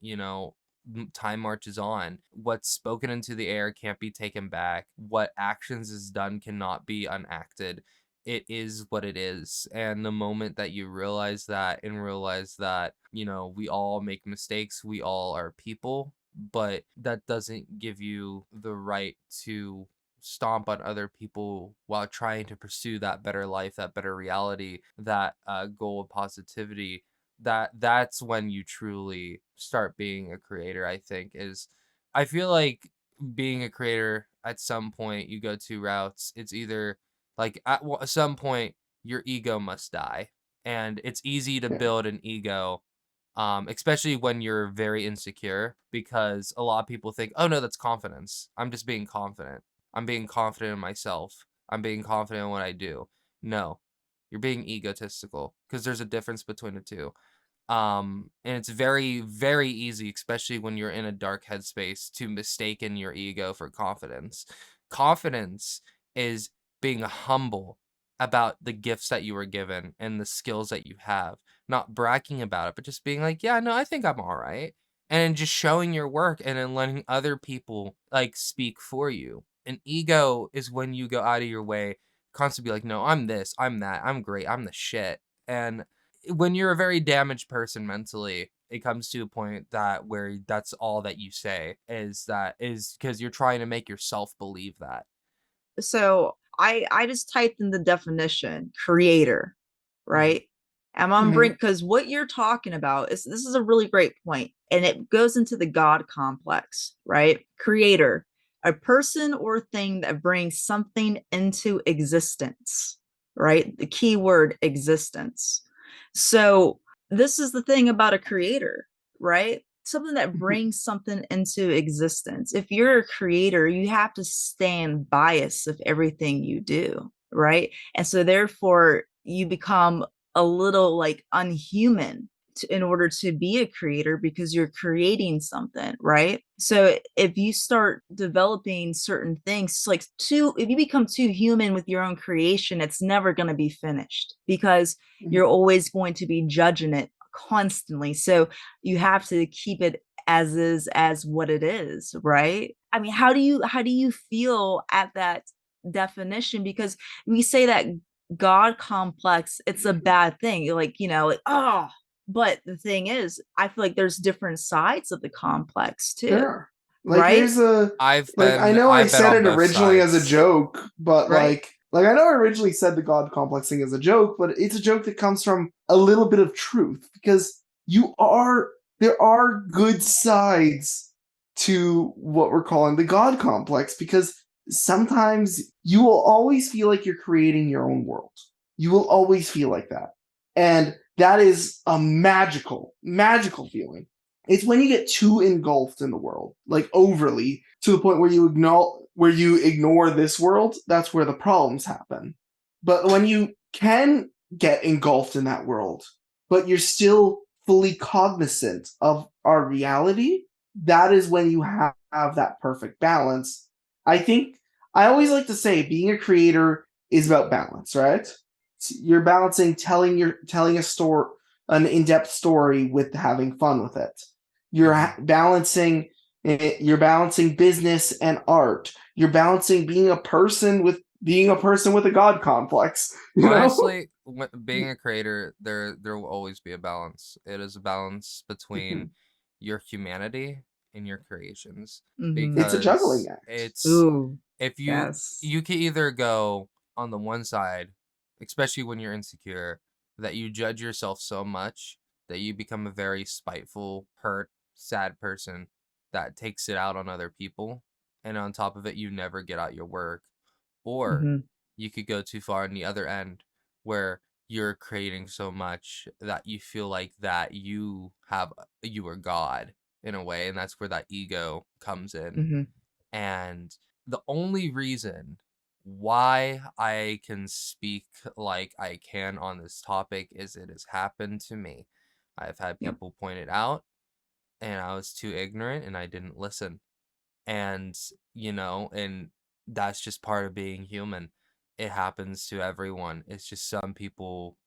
Time marches on. What's spoken into the air can't be taken back. What actions is done cannot be unacted. It is what it is. And the moment that you realize that and realize that, we all make mistakes, we all are people, but that doesn't give you the right to stomp on other people while trying to pursue that better life, that better reality, that goal of positivity. That's when you truly start being a creator. I feel like being a creator, at some point you go two routes. It's either like at some point your ego must die, and it's easy to Yeah. build an ego, especially when you're very insecure, because a lot of people think, oh no, that's confidence. I'm just being confident. I'm being confident in myself. I'm being confident in what I do. No, you're being egotistical, because there's a difference between the two. And it's very, very easy, especially when you're in a dark headspace, to mistaken your ego for confidence. Confidence is being humble about the gifts that you were given and the skills that you have, not bragging about it, but just being like, yeah, no, I think I'm all right. And then just showing your work and then letting other people like speak for you. An ego is when you go out of your way, constantly be like, no, I'm this, I'm that, I'm great, I'm the shit. And when you're a very damaged person mentally, it comes to a point that where that's all that you say is because you're trying to make yourself believe that. So I just typed in the definition, creator, right? And I'm Mhm. because what you're talking about is this is a really great point, and it goes into the God complex, right? Creator. a person or thing that brings something into existence, right? The key word existence. So this is the thing about a creator, right? Something that brings something into existence. If you're a creator, you have to stand bias of everything you do, right? And so therefore you become a little like unhuman in order to be a creator because you're creating something, right? So if you start developing certain things, like if you become too human with your own creation, it's never going to be finished because you're always going to be judging it constantly. So you have to keep it as is, as what it is, right? I mean, how do you feel at that definition? Because we say that God complex, it's a bad thing. You're like, like, oh, but the thing is, I feel like there's different sides of the complex too, There are. Like right? there's a I've like I been know I I've been said on it both originally as a sides. joke, but Right. like I know I originally said the God complex thing as a joke, but it's a joke that comes from a little bit of truth because there are good sides to what we're calling the God complex because sometimes you will always feel like you're creating your own world. You will always feel like that. And that is a magical, magical feeling. It's when you get too engulfed in the world, like overly, to the point where you ignore this world, that's where the problems happen. But when you can get engulfed in that world, but you're still fully cognizant of our reality, that is when you have that perfect balance. I think I always like to say being a creator is about balance, right? You're balancing telling a story, an in-depth story, with having fun with it. You're balancing business and art. You're balancing being a person with a god complex. You know? Honestly, being a creator, there will always be a balance. It is a balance between your humanity and your creations, It's a juggling because act. Ooh, if yes. you can either go on the one side, especially when you're insecure, that you judge yourself so much that you become a very spiteful, hurt, sad person that takes it out on other people, and on top of it you never get out your work. Or Mhm, you could go too far on the other end, where you're creating so much that you feel like that you are God in a way, and that's where that ego comes in. mhm. And the only reason why I can speak like I can on this topic is it has happened to me. I've had Yep. people point it out, and I was too ignorant and I didn't listen. And, and that's just part of being human. It happens to everyone. It's just some people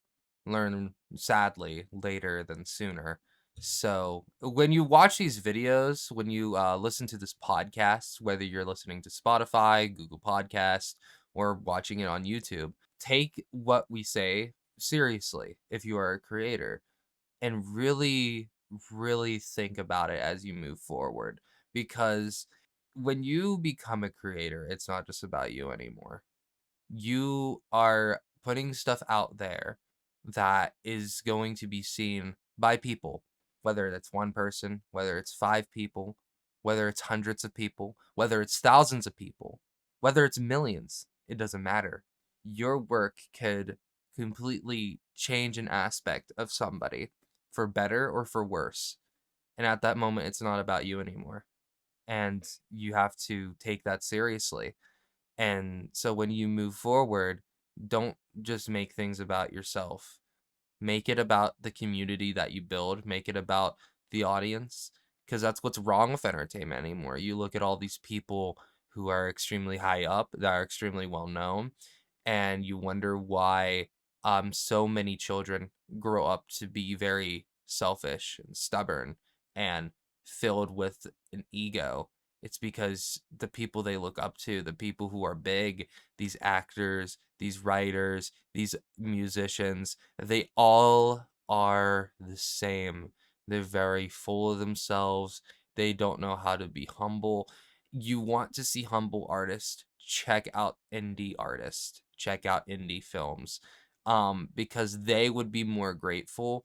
learn, sadly, later than sooner. So when you watch these videos, when you listen to this podcast, whether you're listening to Spotify, Google Podcast, or watching it on YouTube, take what we say seriously if you are a creator, and really, really think about it as you move forward. Because when you become a creator, it's not just about you anymore. You are putting stuff out there that is going to be seen by people, whether it's one person, whether it's 5 people, whether it's hundreds of people, whether it's thousands of people, whether it's millions. It doesn't matter. Your work could completely change an aspect of somebody for better or for worse. And at that moment, it's not about you anymore. And you have to take that seriously. And so when you move forward, don't just make things about yourself. Make it about the community that you build, make it about the audience, because that's what's wrong with entertainment anymore. You look at all these people who are extremely high up, that are extremely well known, and you wonder why so many children grow up to be very selfish and stubborn and filled with an ego. It's because the people they look up to, the people who are big, these actors, these writers, these musicians, they all are the same. They're very full of themselves. They don't know how to be humble. You want to see humble artists, check out indie artists, check out indie films, because they would be more grateful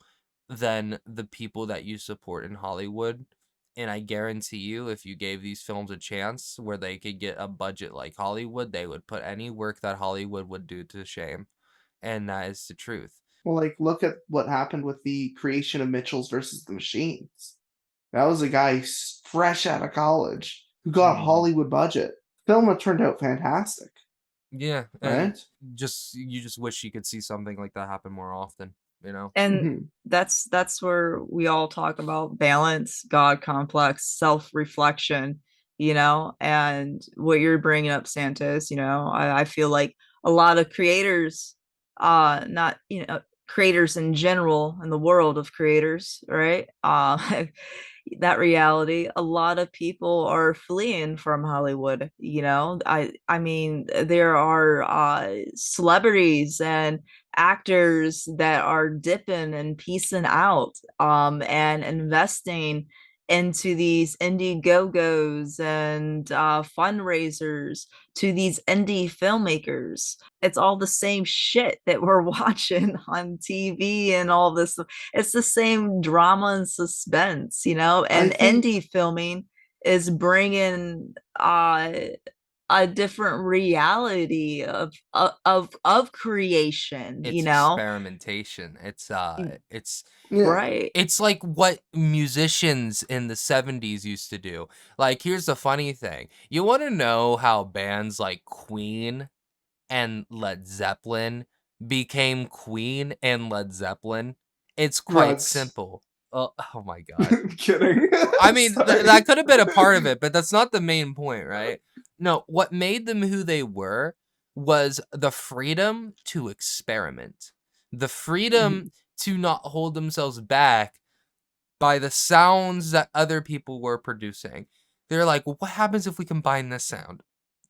than the people that you support in Hollywood. And I guarantee you, if you gave these films a chance where they could get a budget like Hollywood, they would put any work that Hollywood would do to shame. And that is the truth. Well, like, look at what happened with the creation of Mitchell's versus the Machines. That was a guy fresh out of college who got a Hollywood budget. Film that turned out fantastic. Yeah, right? You just wish you could see something like that happen more often, you know? And that's where we all talk about balance, God complex, self-reflection, and what you're bringing up, Santos. I feel like a lot of creators, not creators in general, in the world of creators, right? That reality, a lot of people are fleeing from Hollywood. I mean, there are celebrities and actors that are dipping and piecing out, and investing into these Indiegogo's and fundraisers to these indie filmmakers. It's all the same shit that we're watching on TV and all this. It's the same drama and suspense, and indie filming is bringing a different reality of creation. It's experimentation. It's right. It's like what musicians in the 70s used to do. Like, here's the funny thing. You want to know how bands like Queen and Led Zeppelin became Queen and Led Zeppelin? It's quite simple. Oh my God. I'm kidding. I mean, that could have been a part of it, but that's not the main point, right? No, what made them who they were was the freedom to experiment, the freedom to not hold themselves back by the sounds that other people were producing. They're like, well, what happens if we combine this sound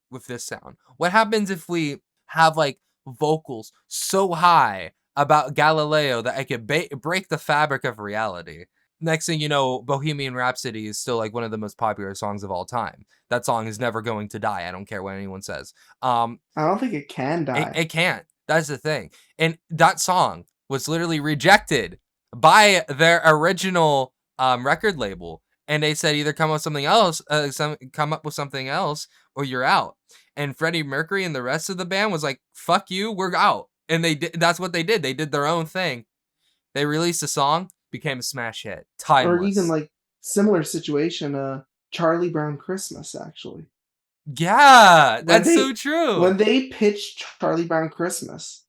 with this sound? What happens if we have like vocals so high about Galileo that I could break the fabric of reality? Next thing you know, Bohemian Rhapsody is still like one of the most popular songs of all time. That song is never going to die. I don't care what anyone says. I don't think it can die. It can't. That's the thing. And that song was literally rejected by their original record label. And they said either come up with something else, or you're out. And Freddie Mercury and the rest of the band was like, fuck you, we're out. And they did. That's what they did. They did their own thing. They released a song, became a smash hit. Timeless. Or even like similar situation, Charlie Brown Christmas, actually. Yeah, that's so true. When they pitched Charlie Brown Christmas,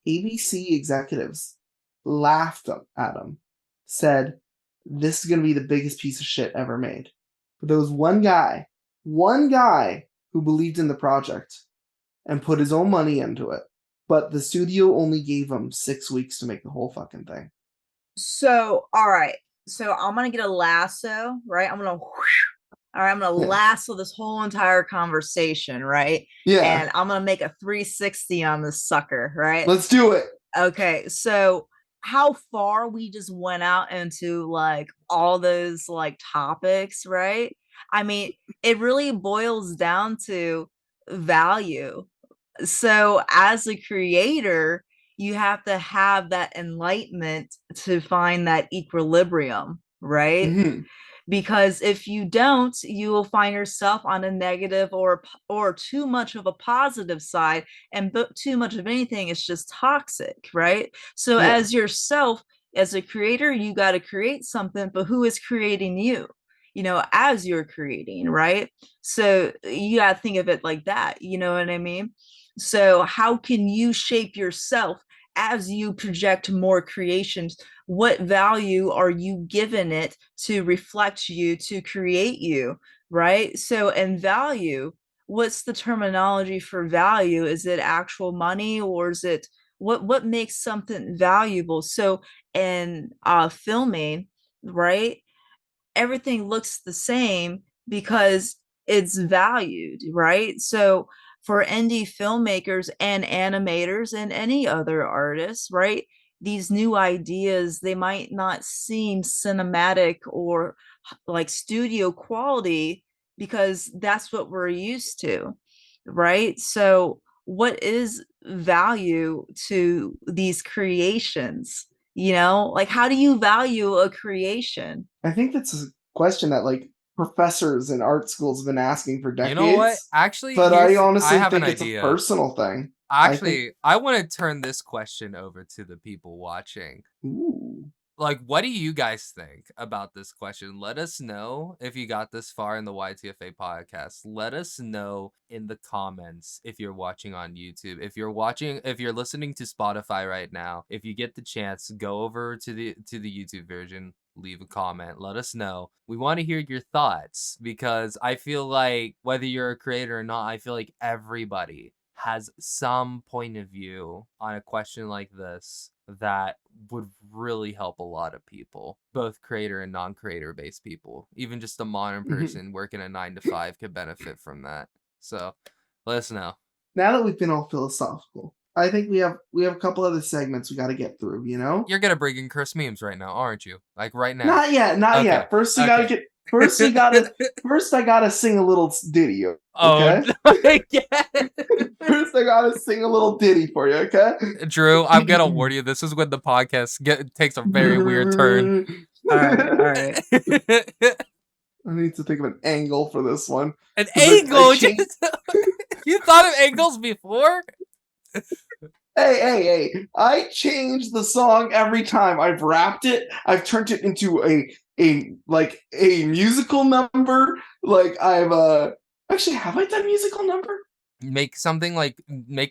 ABC executives laughed at them, said, this is going to be the biggest piece of shit ever made. But there was one guy who believed in the project and put his own money into it. But the studio only gave him 6 weeks to make the whole fucking thing. So, all right. So I'm going to get a lasso, right? I'm going to lasso this whole entire conversation, right? Yeah. And I'm going to make a 360 on this sucker, right? Let's do it. Okay. So how far we just went out into like all those like topics, right? I mean, it really boils down to value. So as a creator, you have to have that enlightenment to find that equilibrium, right? Mm-hmm. Because if you don't, you will find yourself on a negative or too much of a positive side, and too much of anything is just toxic, right? So as yourself, as a creator, you got to create something, but who is creating you? As you're creating, right? So you got to think of it like that. You know what I mean? So how can you shape yourself as you project more creations? What value are you giving it to reflect you, to create you, right? So in value, what's the terminology for value? Is it actual money, or is it what makes something valuable? So in filming, right, everything looks the same because it's valued, right? So for indie filmmakers and animators and any other artists, right, these new ideas, they might not seem cinematic or like studio quality because that's what we're used to, right? So what is value to these creations? Like, how do you value a creation? I think that's question that like professors in art schools have been asking for decades. You know what? Actually, but I I honestly have an think it's a idea. personal thing. Actually, I want to turn this question over to the people watching. Ooh. Like, what do you guys think about this question? Let us know if you got this far in the YTFA podcast. Let us know in the comments if you're watching on YouTube. If you're listening to Spotify right now, if you get the chance, go over to the YouTube version, leave a comment, let us know. We want to hear your thoughts because I feel like whether you're a creator or not, I feel like everybody has some point of view on a question like this that would really help a lot of people, both creator and non-creator based people. Even just a modern person working a 9-to-5 could benefit from that. So let us know. Now that we've been all philosophical, I think we have a couple other segments we got to get through. You know, You're gonna bring in Chris memes right now, aren't you? Like right now? not yet, not Okay. yet. First, I gotta sing a little ditty. Okay? Oh my god. First, I gotta sing a little ditty for you. Okay, Drew, I'm gonna warn you. This is when the podcast takes a very weird turn. All right. I need to think of an angle for this one. An 'Cause I angle? changed- You thought of angles before? Hey! I change the song every time. I've rapped it. I've turned it into a musical number. Like I've actually, have I done musical number? Make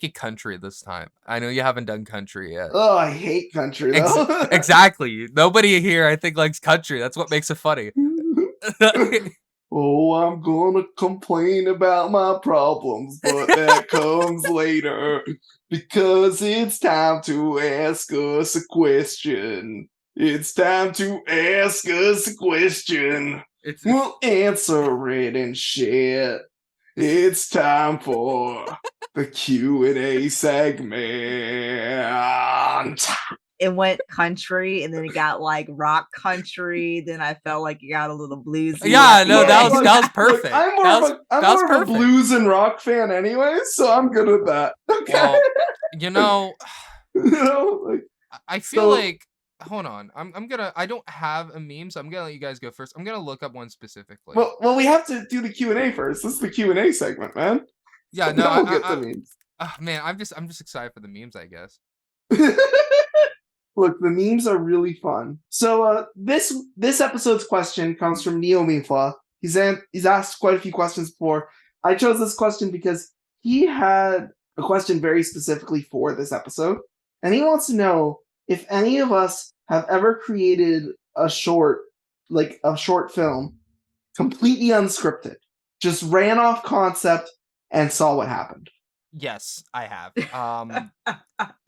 it country this time. I know you haven't done country yet. Oh, I hate country though. Exactly. Nobody here, I think, likes country. That's what makes it funny. Oh, I'm gonna complain about my problems, but that comes later because it's time to ask us a question. It's time to ask us a question. We'll answer it and shit. It's time for the Q&A segment. It went country, and then it got like rock country. Then I felt like it got a little bluesy. Yeah, no, at the that end. was perfect. Look, I'm more That of was- a that was more of a perfect. blues and rock fan anyway, so I'm good with that. Okay. Well, you know, You know, like, I feel So- like hold on. I don't have a meme, so I'm gonna let you guys go first. I'm gonna look up one specifically. well, we have to do the Q&A first. This is the Q&A segment, man. yeah, Then no, we'll get the memes. man, I'm just excited for the memes, I guess. Look, the memes are really fun. So this episode's question comes from Neo Mifla. He's asked quite a few questions before. I chose this question because he had a question very specifically for this episode, and he wants to know if any of us have ever created a short film, completely unscripted, just ran off concept and saw what happened. Yes, I have.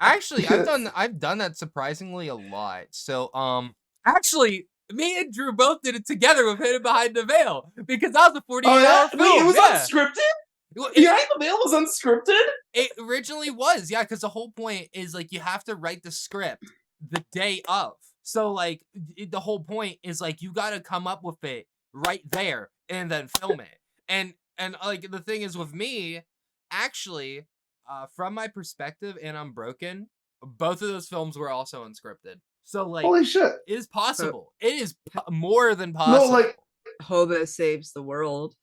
Actually, I've done that surprisingly a lot. So, actually, me and Drew both did it together with Hidden Behind the Veil because that was a 48-hour film. Wait, it was yeah. unscripted? Well, Behind the Veil was unscripted? It originally was, yeah, because the whole point is like you have to write the script the day of. So like the whole point is like you got to come up with it right there and then film it. And like the thing is with me, actually, from my perspective, and I'm broken, both of those films were also unscripted. So like, Holy shit! it is possible. It is more than possible. No, like Hobo saves the world.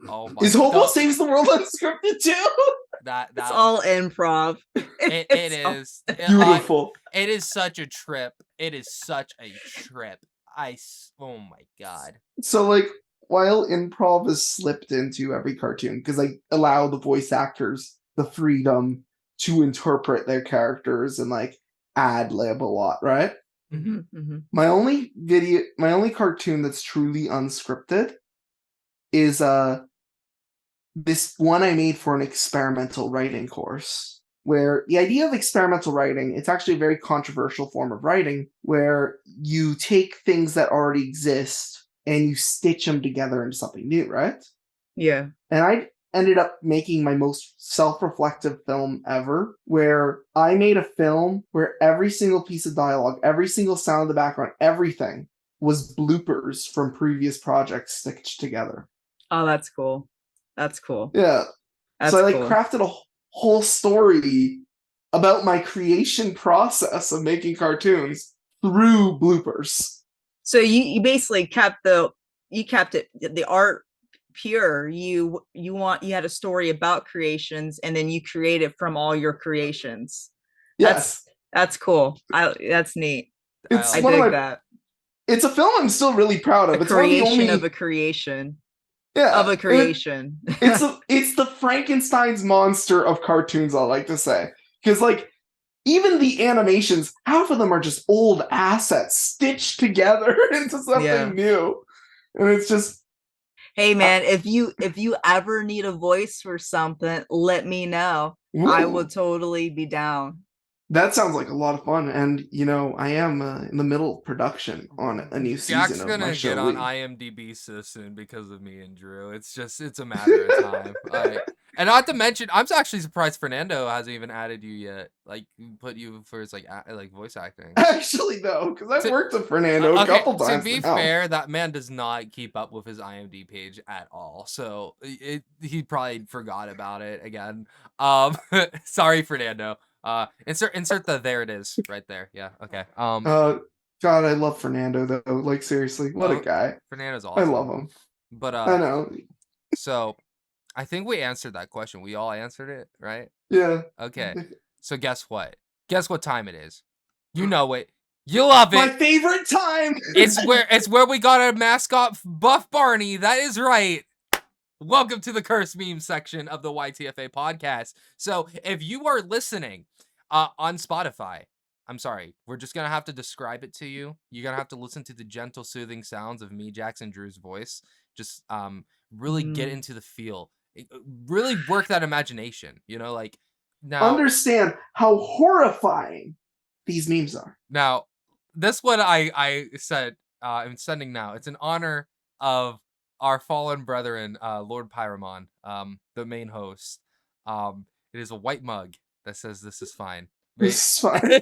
oh my is Hobo God. Saves the World unscripted too? That It's all improv. it It's all- is Beautiful. It is such a trip. It is such a trip. Oh my god. So like, while improv is slipped into every cartoon, because I allow the voice actors the freedom to interpret their characters and like ad lib a lot, right? Mhm, mhm. My only cartoon that's truly unscripted is this one I made for an experimental writing course, where the idea of experimental writing, it's actually a very controversial form of writing, where you take things that already exist and you stitch them together into something new, right? Yeah. And I ended up making my most self-reflective film ever, where I made a film where every single piece of dialogue, every single sound in the background, everything was bloopers from previous projects stitched together. Oh, that's cool. That's cool. Yeah. That's So I like cool. crafted a whole story about my creation process of making cartoons through bloopers. So you basically kept the you kept it the art pure. You had a story about creations, and then you created from all your creations. Yes. That's cool. That's neat. It's I one of dig my that. It's a film I'm still really proud A of. It's one of the creation only of a creation yeah, of a creation. it's the Frankenstein's monster of cartoons, I like to say. Because like even the animations, half of them are just old assets stitched together into something Yeah. new. And it's just Hey man, if you ever need a voice for something, let me know. I ooh, would totally be down. that sounds like a lot of fun. And you know, I am in the middle of production on a new Jack's season of my gonna show. get on IMDb so soon because of me and Drew. It's a matter of time. And not to mention, I'm actually surprised Fernando hasn't even added you yet. Like, put you for his like voice acting. Actually, though, because I've To- worked with Fernando a couple To times be now. fair, that man does not keep up with his IMDb page at all. So he probably forgot about it again. Sorry, Fernando. Insert the there it is right there. Yeah. Okay. God, I love Fernando though. Like seriously, what a guy. Fernando's I awesome. love him. But I know. so I think we answered that question. We all answered it, right? Yeah. Okay. So guess what? Guess what time it is? You know it. You love it. My favorite time. It's where we got our mascot Buff Barney. That is right. Welcome to the curse meme section of the YTFA podcast. So if you are listening on Spotify, I'm sorry, we're just gonna have to describe it to you. You're gonna have to listen to the gentle, soothing sounds of me, Jackson Drew's voice. Just really get into the feel. Really work that imagination. You know, like now. Understand how horrifying these memes are. Now, this one I said I'm sending now. It's in honor of our fallen brethren, Lord Pyramon, the main host. It is a white mug that says "This is fine." Right? This is fine.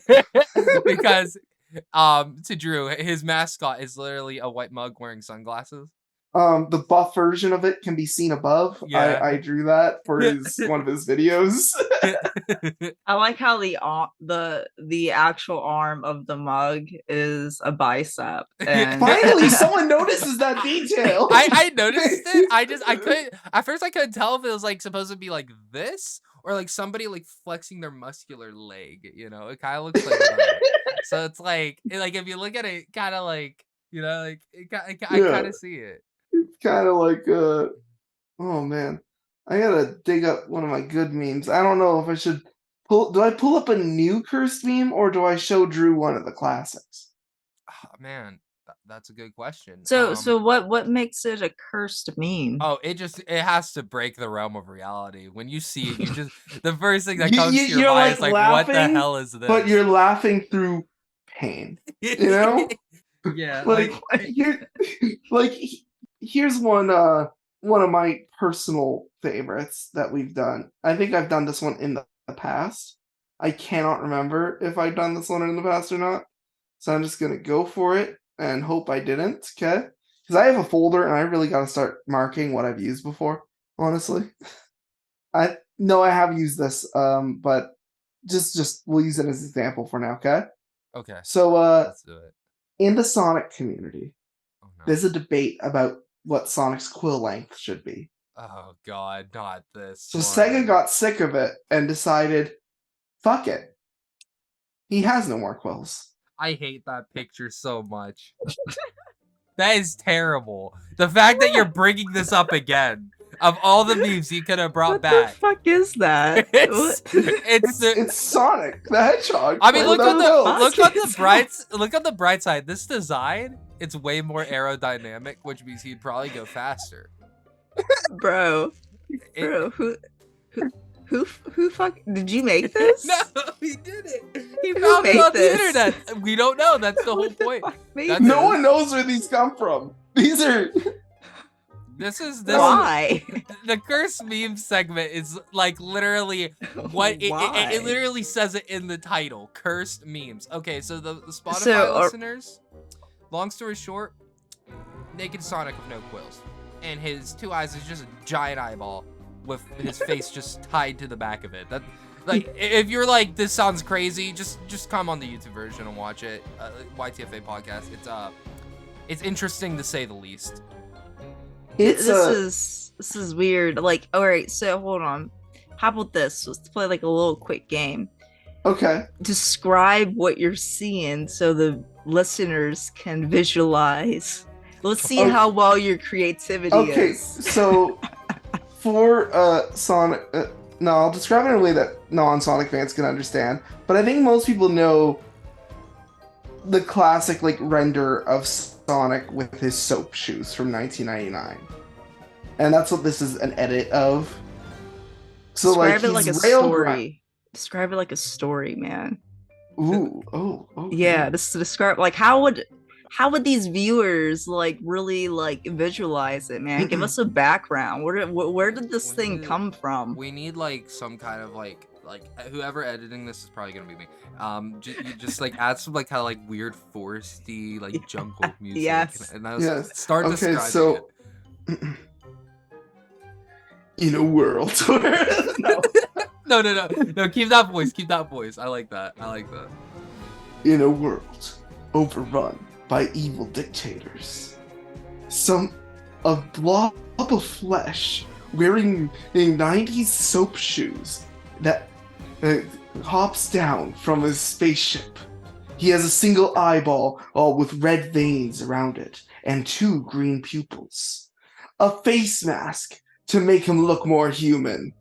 Because to Drew, his mascot is literally a white mug wearing sunglasses. The buff version of it can be seen above. Yeah. I drew that for one of his videos. I like how the actual arm of the mug is a bicep. And Finally, someone notices that detail. I noticed it. I couldn't at first. I couldn't tell if it was like supposed to be like this or like somebody like flexing their muscular leg. You know, it kind of looks like that. So it's like if you look at it, kind of like like I kind of see it. It's kind of like oh man, I gotta dig up one of my good memes. I don't know if I should do I pull up a new cursed meme or do I show Drew one of the classics? Oh, man, that's a good question. so what makes it a cursed meme? Oh, it has to break the realm of reality. When you see it, you just the first thing that comes to your mind is like, laughing, what the hell is this? But you're laughing through pain. You know? Yeah. Here's one of my personal favorites that we've done. I think I've done this one in the past. I cannot remember if I've done this one in the past or not. So I'm just gonna go for it and hope I didn't, okay? Because I have a folder and I really gotta start marking what I've used before, honestly. I know I have used this, but just we'll use it as an example for now, okay? Okay. So let's do it. In the Sonic community, there's a debate about what Sonic's quill length should be. Oh god, not this. So Sega got sick of it and decided, fuck it. He has no more quills. I hate that picture so much. That is terrible. The fact that you're bringing this up again, of all the memes you could have brought back. What the fuck is that? It's Sonic the Hedgehog. I mean, look on the bright side. This design, it's way more aerodynamic, which means he'd probably go faster. Bro, who fuck did you make this? No, he did it. He found it on the internet. We don't know. That's the whole point. No one knows where these come from. These are. This Why? The curse meme segment is like literally what it literally says it in the title. Cursed memes. Okay, so the Spotify listeners, long story short, naked Sonic with no quills. And his two eyes is just a giant eyeball with his face just tied to the back of it. That like if you're like, this sounds crazy, just come on the YouTube version and watch it. YTFA podcast. It's interesting to say the least. It's This is weird. Like, all right, so hold on. How about this? Let's play like a little quick game. okay. Describe what you're seeing so the listeners can visualize. Let's see Okay. how well your creativity Okay, is. so for Sonic, no, I'll describe it in a way that non-Sonic fans can understand. But I think most people know the classic like render of Sonic with his soap shoes from 1999, and that's what this is an edit of. So Describe like it like a he's railed around. story. Describe it like a story, man. Ooh, oh, Yeah, this to describe like how would these viewers like really like visualize it, man? Give us a background. Where did this thing come from? We need like some kind of like whoever editing this is probably gonna be me. You just like add some like kind of like weird foresty like jungle music. Yes. And I was Yes. start Okay, describing so it. in a world where No, keep that voice. Keep that voice. I like that. in a world overrun by evil dictators, a blob of flesh wearing 90s soap shoes that hops down from his spaceship. He has a single eyeball, all with red veins around it, and 2 green pupils. A face mask to make him look more human.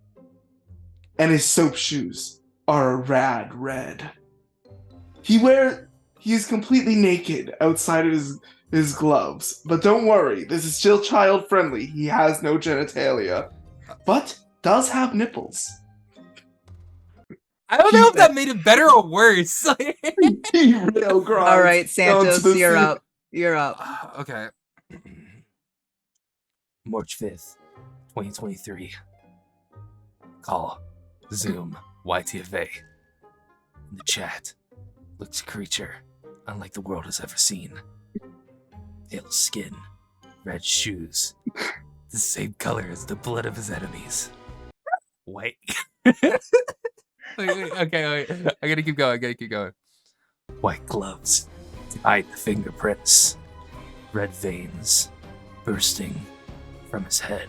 And his soap shoes are a rad red. He is completely naked outside of his gloves. But don't worry, this is still child friendly. He has no genitalia. But does have nipples. I don't know if that made it better or worse. He rail grinds All right, Santos, onto the you're sea. up. You're up. Okay. March 5th, 2023. Call. Zoom. YTFA. In the chat. Looks a creature unlike the world has ever seen. Pale skin. Red shoes. The same color as the blood of his enemies. White. wait, okay, I gotta keep going. White gloves to hide the fingerprints. Red veins bursting from his head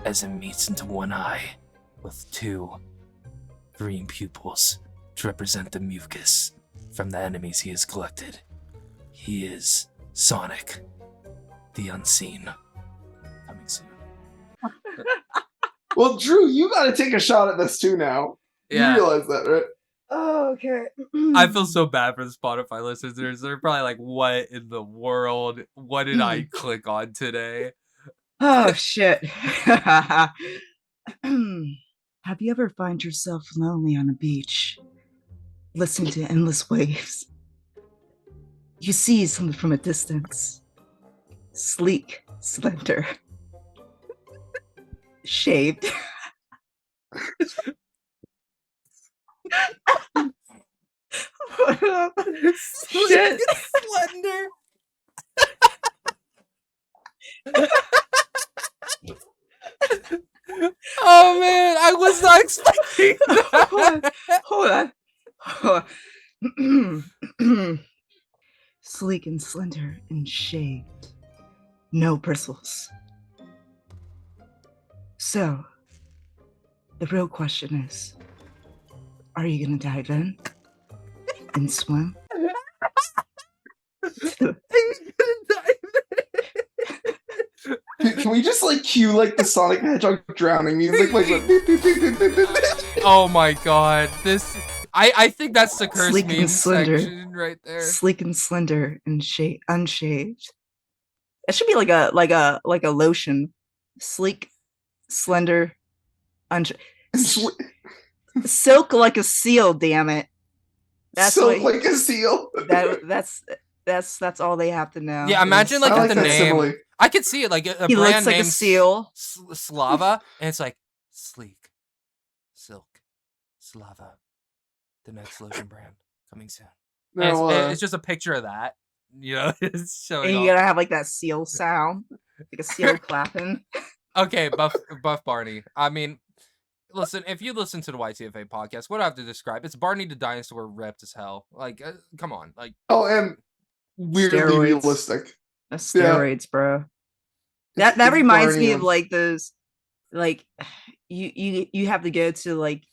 as it meets into one eye with 2 green pupils to represent the mucus from the enemies he has collected. He is Sonic, the Unseen. Coming soon. Well, Drew, you gotta take a shot at this too now. Yeah. You realize that, right? Oh, okay. I feel so bad for the Spotify listeners. They're probably like, what in the world? What did I click on today? Oh shit. Have you ever find yourself lonely on a beach, listening to endless waves? You see something from a distance. Sleek, slender, shaved. Shit. Slender. Oh man, I was not expecting that. Hold on. Sleek and slender and shaved. No bristles. So, the real question is, are you gonna dive in and swim? Can we just like cue like the Sonic the Hedgehog drowning music? Like, Oh my god, this. I think that's the curse Sleek meme and slender. section right there. Sleek and slender and unshaved. It should be like a lotion. Sleek, slender, silk like a seal. Damn it! That's silk what like a seal. that's all they have to know. Yeah, imagine like I at like the that name. simile. I could see it like a He brand looks like a name seal. Slava, and it's like sleek, silk, Slava, the next lotion brand coming soon. And No, it's just a picture of that, you know. It's showing. And Off. you gotta have like that seal sound, like a seal clapping. Okay, Buff Barney. I mean, listen, if you listen to the YTFA podcast, what do I have to describe? It's Barney the dinosaur ripped as hell. Like, come on, like. oh, and weirdly Steroids. realistic. That's steroids, bro. That It's reminds me of Barney. like those, like you have to go to like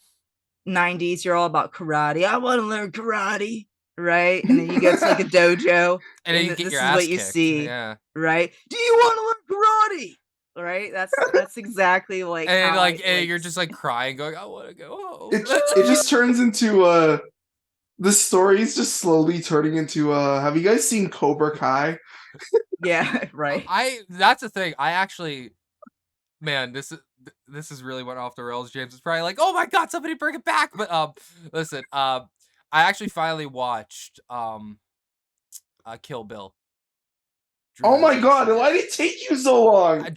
90s. You're all about karate. I want to learn karate, right? And then you go to like a dojo, And then and you get this your is ass what you kicked. see, Yeah. right? Do you want to learn karate? Right? That's exactly like And how like I you're just like crying, going, I want to go home. It just turns into the story's just slowly turning into have you guys seen Cobra Kai? yeah, right. That's the thing. I actually, man, this is really went off the rails. James is probably like, oh my god, somebody bring it back. But listen, I actually finally watched Kill Bill. Drew Oh my hasn't god, seen why it. did it take you so long?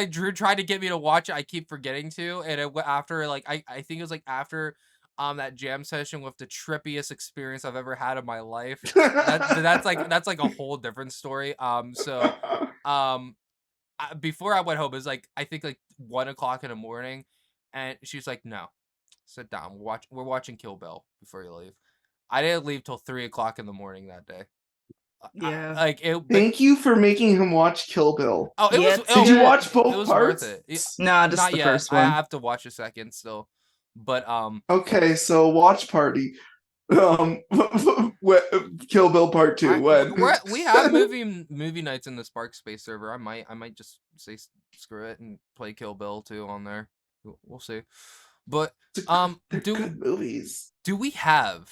Drew tried to get me to watch it. I keep forgetting to, and after like I think it was like after that jam session with the trippiest experience I've ever had in my life. That's like a whole different story. Before I went home, it was like I think like 1:00 in the morning, and she's like, "No, sit down. We're watching Kill Bill before you leave." I didn't leave till 3:00 in the morning that day. Yeah. Like it, but Thank you for making him watch Kill Bill. oh, it Yeah, was. it's Did you good. watch It both was parts? worth it. No, just Not the yet. first I one. have to watch a second still, but Okay, so watch party. Kill Bill Part 2. When? we have movie nights in the Spark Space server. I might just say screw it and play Kill Bill 2 on there. We'll see. But They're good movies. do we have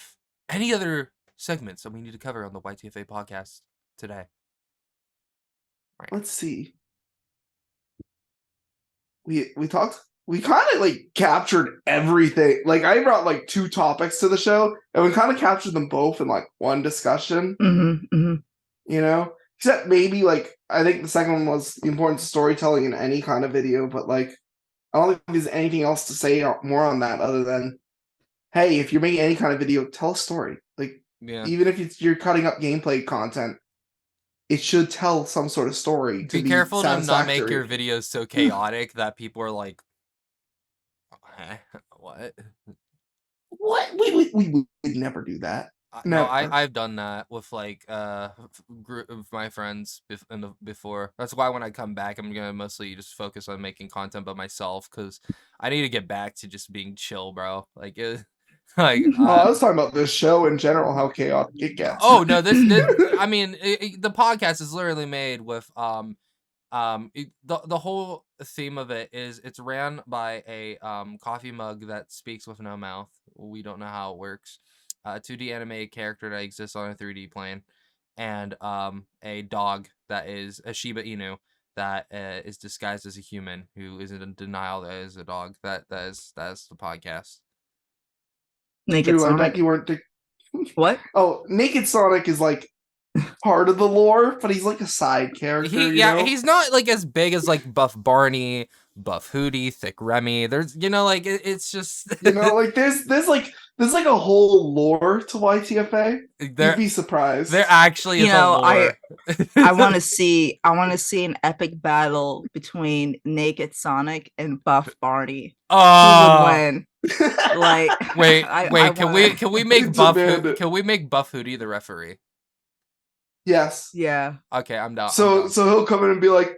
any other segments that we need to cover on the YTFA podcast today? Right. Let's see. We talked. We kind of like captured everything. Like I brought like 2 topics to the show, and we kind of captured them both in like one discussion. You know, except maybe like I think the second one was the importance of storytelling in any kind of video. But like I don't think there's anything else to say more on that other than, hey, if you're making any kind of video, tell a story. Like even if you're cutting up gameplay content, it should tell some sort of story. To Be careful to not make satisfactory. your videos so chaotic that people are like, what? What? We would never do that. No, Never. I've done that with like group of my friends before. That's why when I come back, I'm gonna mostly just focus on making content by myself because I need to get back to just being chill, bro. Like, like I was talking about this show in general, how chaotic it gets. oh no, this I mean, the podcast is literally made with the whole theme of it is it's ran by a coffee mug that speaks with no mouth. We don't know how it works. A 2D animated character that exists on a 3D plane, and a dog that is a Shiba Inu that is disguised as a human who is in denial that is a dog. That's the podcast. Naked Drew, I Sonic. bet you weren't. What? Oh, Naked Sonic is like part of the lore, but he's like a side character. You know? He's not like as big as like Buff Barney, Buff Hootie, Thick Remy. There's like it's just like there's like a whole lore to YTFA. You'd be surprised. There actually is a lore. I want to see an epic battle between Naked Sonic and Buff Barney. Who would win? Like, wait, can we make Buff Hootie the referee? Yes. Yeah. Okay, I'm down. So he'll come in and be like,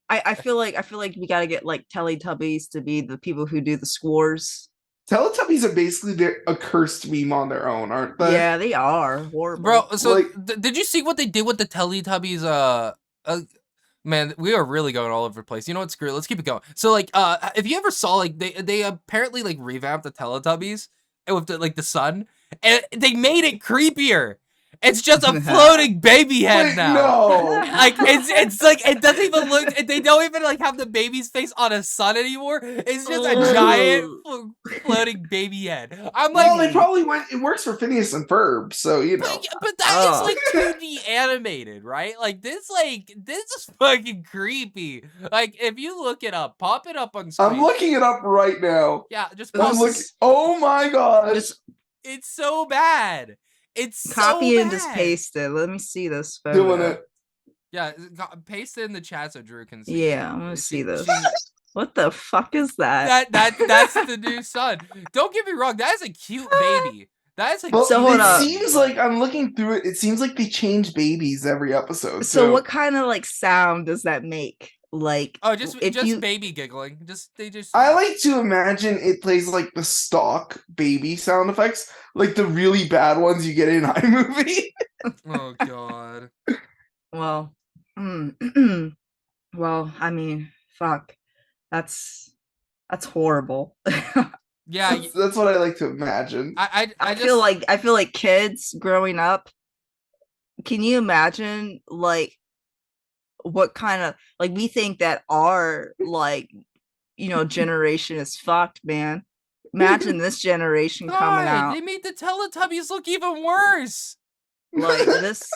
I feel like we gotta get like Teletubbies to be the people who do the scores. Teletubbies are basically a cursed meme on their own, aren't they? Yeah, they are horrible. Bro, so like, did you see what they did with the Teletubbies? Man, we are really going all over the place. You know what? Screw it. Let's keep it going. So, like, if you ever saw, like, they apparently, like, revamped the Teletubbies with, the sun, and they made it creepier. It's just a floating baby head now. No. Like, it's like, it doesn't even look, they don't even, like, have the baby's face on a sun anymore. It's just a giant floating baby head. I'm like... Well, they probably went, it works for Phineas and Ferb, so, you know. But that is, like, 2D animated, right? Like, this is fucking creepy. Like, if you look it up, pop it up on screen. I'm looking it up right now. Yeah, just pop oh my god. It's so bad. It's copy so and just paste it. Let me see this photo. Doing it. Yeah, paste it in the chat so Drew can see. Yeah, I'm gonna see this. What the fuck is that? That's the new son. Don't get me wrong, that is a cute baby. That's a Well, So hold it up. seems like I'm looking through it. It seems like they change babies every episode. So too. what kind of like sound does that make? Like, Oh, just if you baby giggling. They just. I like to imagine it plays like the stock baby sound effects, like the really bad ones you get in iMovie. Oh God. well, well, I mean, fuck, that's horrible. Yeah, That's what I like to imagine. I I feel like kids growing up. Can you imagine like what kind of like we think that our like generation is fucked, man. Imagine this generation coming God, out they made the Teletubbies look even worse. like this.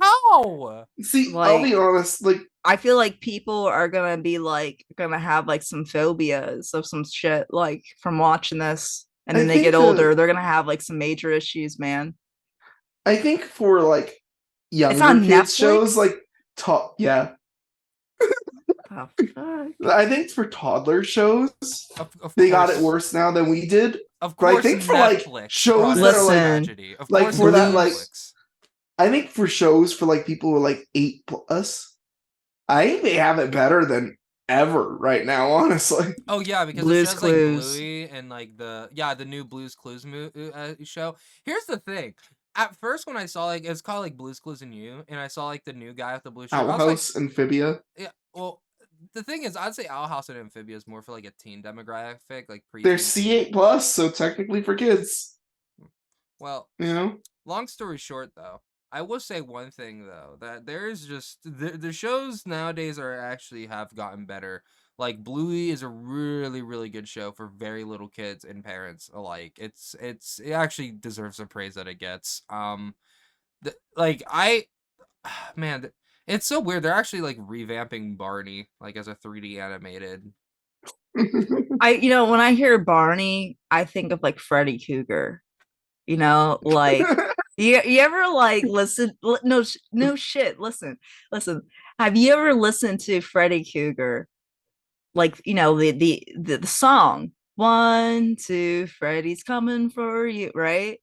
How? See, I'll Like, be honest. Like, I feel like people are gonna be like gonna have like some phobias of some shit like from watching this, and I then they think get older, they're gonna have like some major issues, man. I think for like It's younger on kids shows, Netflix. like yeah, Oh, fuck. I think for toddler shows, Of they got course. it worse now than we did. Of But I course, think for like Netflix shows brought that are us like, Listen, tragedy. Of like course, for it was that like, Netflix. I think for shows for like people who are like 8+, I think they have it better than ever right now. Honestly, Oh yeah, because the Blue's shows like Clues. Bluey and like the new Blue's Clues show. Here's the thing. At first, when I saw like it's called like Blue's Clues and You, and I saw like the new guy with the blue shirt, I was like, Outhouse, Amphibia. yeah. Well, the thing is, I'd say Owl House and Amphibia is more for like a teen demographic, like They're pre-teen. C8+, so technically for kids. Well, You know, long story short, though, I will say one thing though that there's just the shows nowadays are actually have gotten better. Like Bluey is a really good show for very little kids and parents alike. It actually deserves the praise that it gets. Like I, man, it's so weird. They're actually like revamping Barney like as a 3D animated. When I hear Barney, I think of like Freddy Cougar. Like you ever like listen? No shit. Listen. Have you ever listened to Freddy Cougar? Like the song 1, 2, Freddy's coming for you, right?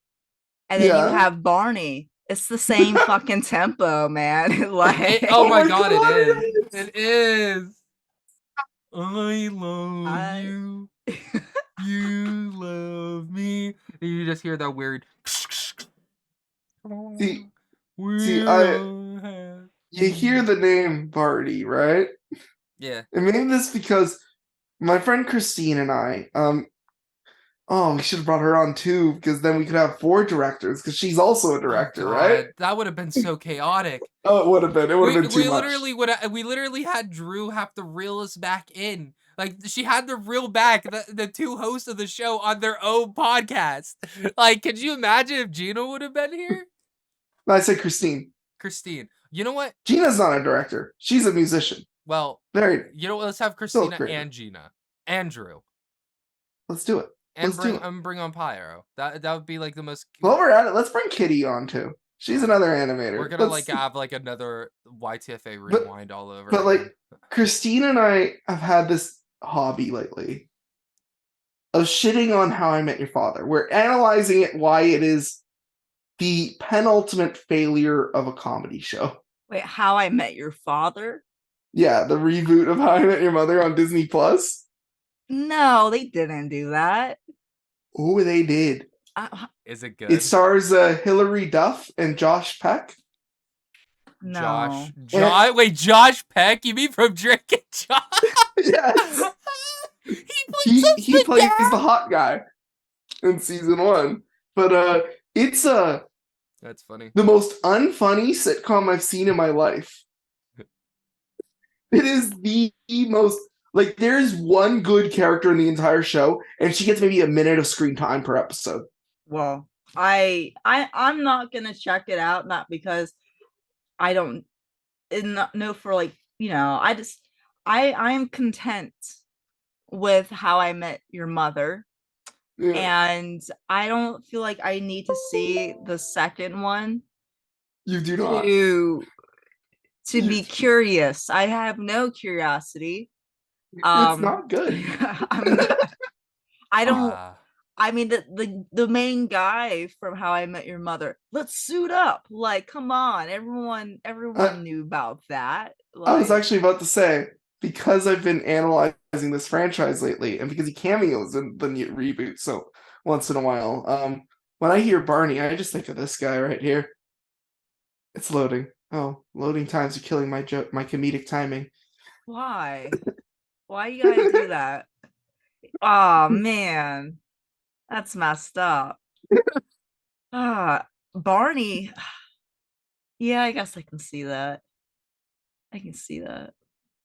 And then you yeah. have Barney. It's the same fucking tempo, man. Like, Oh Oh my my God, God, it it is. is. It is. I love I- you. You love me. And you just hear that weird. See, We'll have you hear the name Barty, right? Yeah. And maybe this because my friend Christine and I, we should have brought her on too, because then we could have 4 directors, because she's also a director, Oh, right? God, that would have been so chaotic. Oh, it would have been. It would have been too we much. we literally had Drew have to reel us back in. Like she had to reel back the 2 hosts of the show on their own podcast. Like, could you imagine if Gina would have been here? No, I said Christine. Christine. You know what? Gina's not a director. She's a musician. Well, Very. you know what? Let's have Still Christina great. and Gina. Andrew. Let's do it. And Let's do it. bring on Pyro. That would be like the most. While we're at it, let's bring Kitty on too. She's another animator. We're gonna Let's- like have like another YTFA rewind all over. But like again. Christine and I have had this hobby lately of shitting on How I Met Your Father. We're analyzing it, why it is the penultimate failure of a comedy show. wait, How I Met Your Father? Yeah, the reboot of How I Met Your Mother on Disney Plus. No, they didn't do that. Oh, they did. Is it good? It stars Hilary Duff and Josh Peck. No. Josh. Wait, Josh Peck? You mean from Drake and Josh? Yes, he he plays the hot guy in season 1. But it's That's funny. the most unfunny sitcom I've seen in my life. It is the most, like, there's one good character in the entire show, and she gets maybe a minute of screen time per episode. Well, I'm not gonna check it out, not because I don't know for like, I'm content with How I Met Your Mother. Yeah. And I don't feel like I need to see the second one You do not. to be curious. I have no curiosity. It's not good. I'm not, I don't I mean, the main guy from How I Met Your Mother. Let's suit up. Like, come on, everyone knew about that. I was Like, actually about to say, because I've been analyzing this franchise lately, and because he cameos in the new reboot, so once in a while, when I hear Barney, I just think of this guy right here. It's loading. Oh, loading times are killing my my comedic timing. why? Why you gotta do that? Oh man, that's messed up. Barney. Yeah, I guess I can see that. I can see that.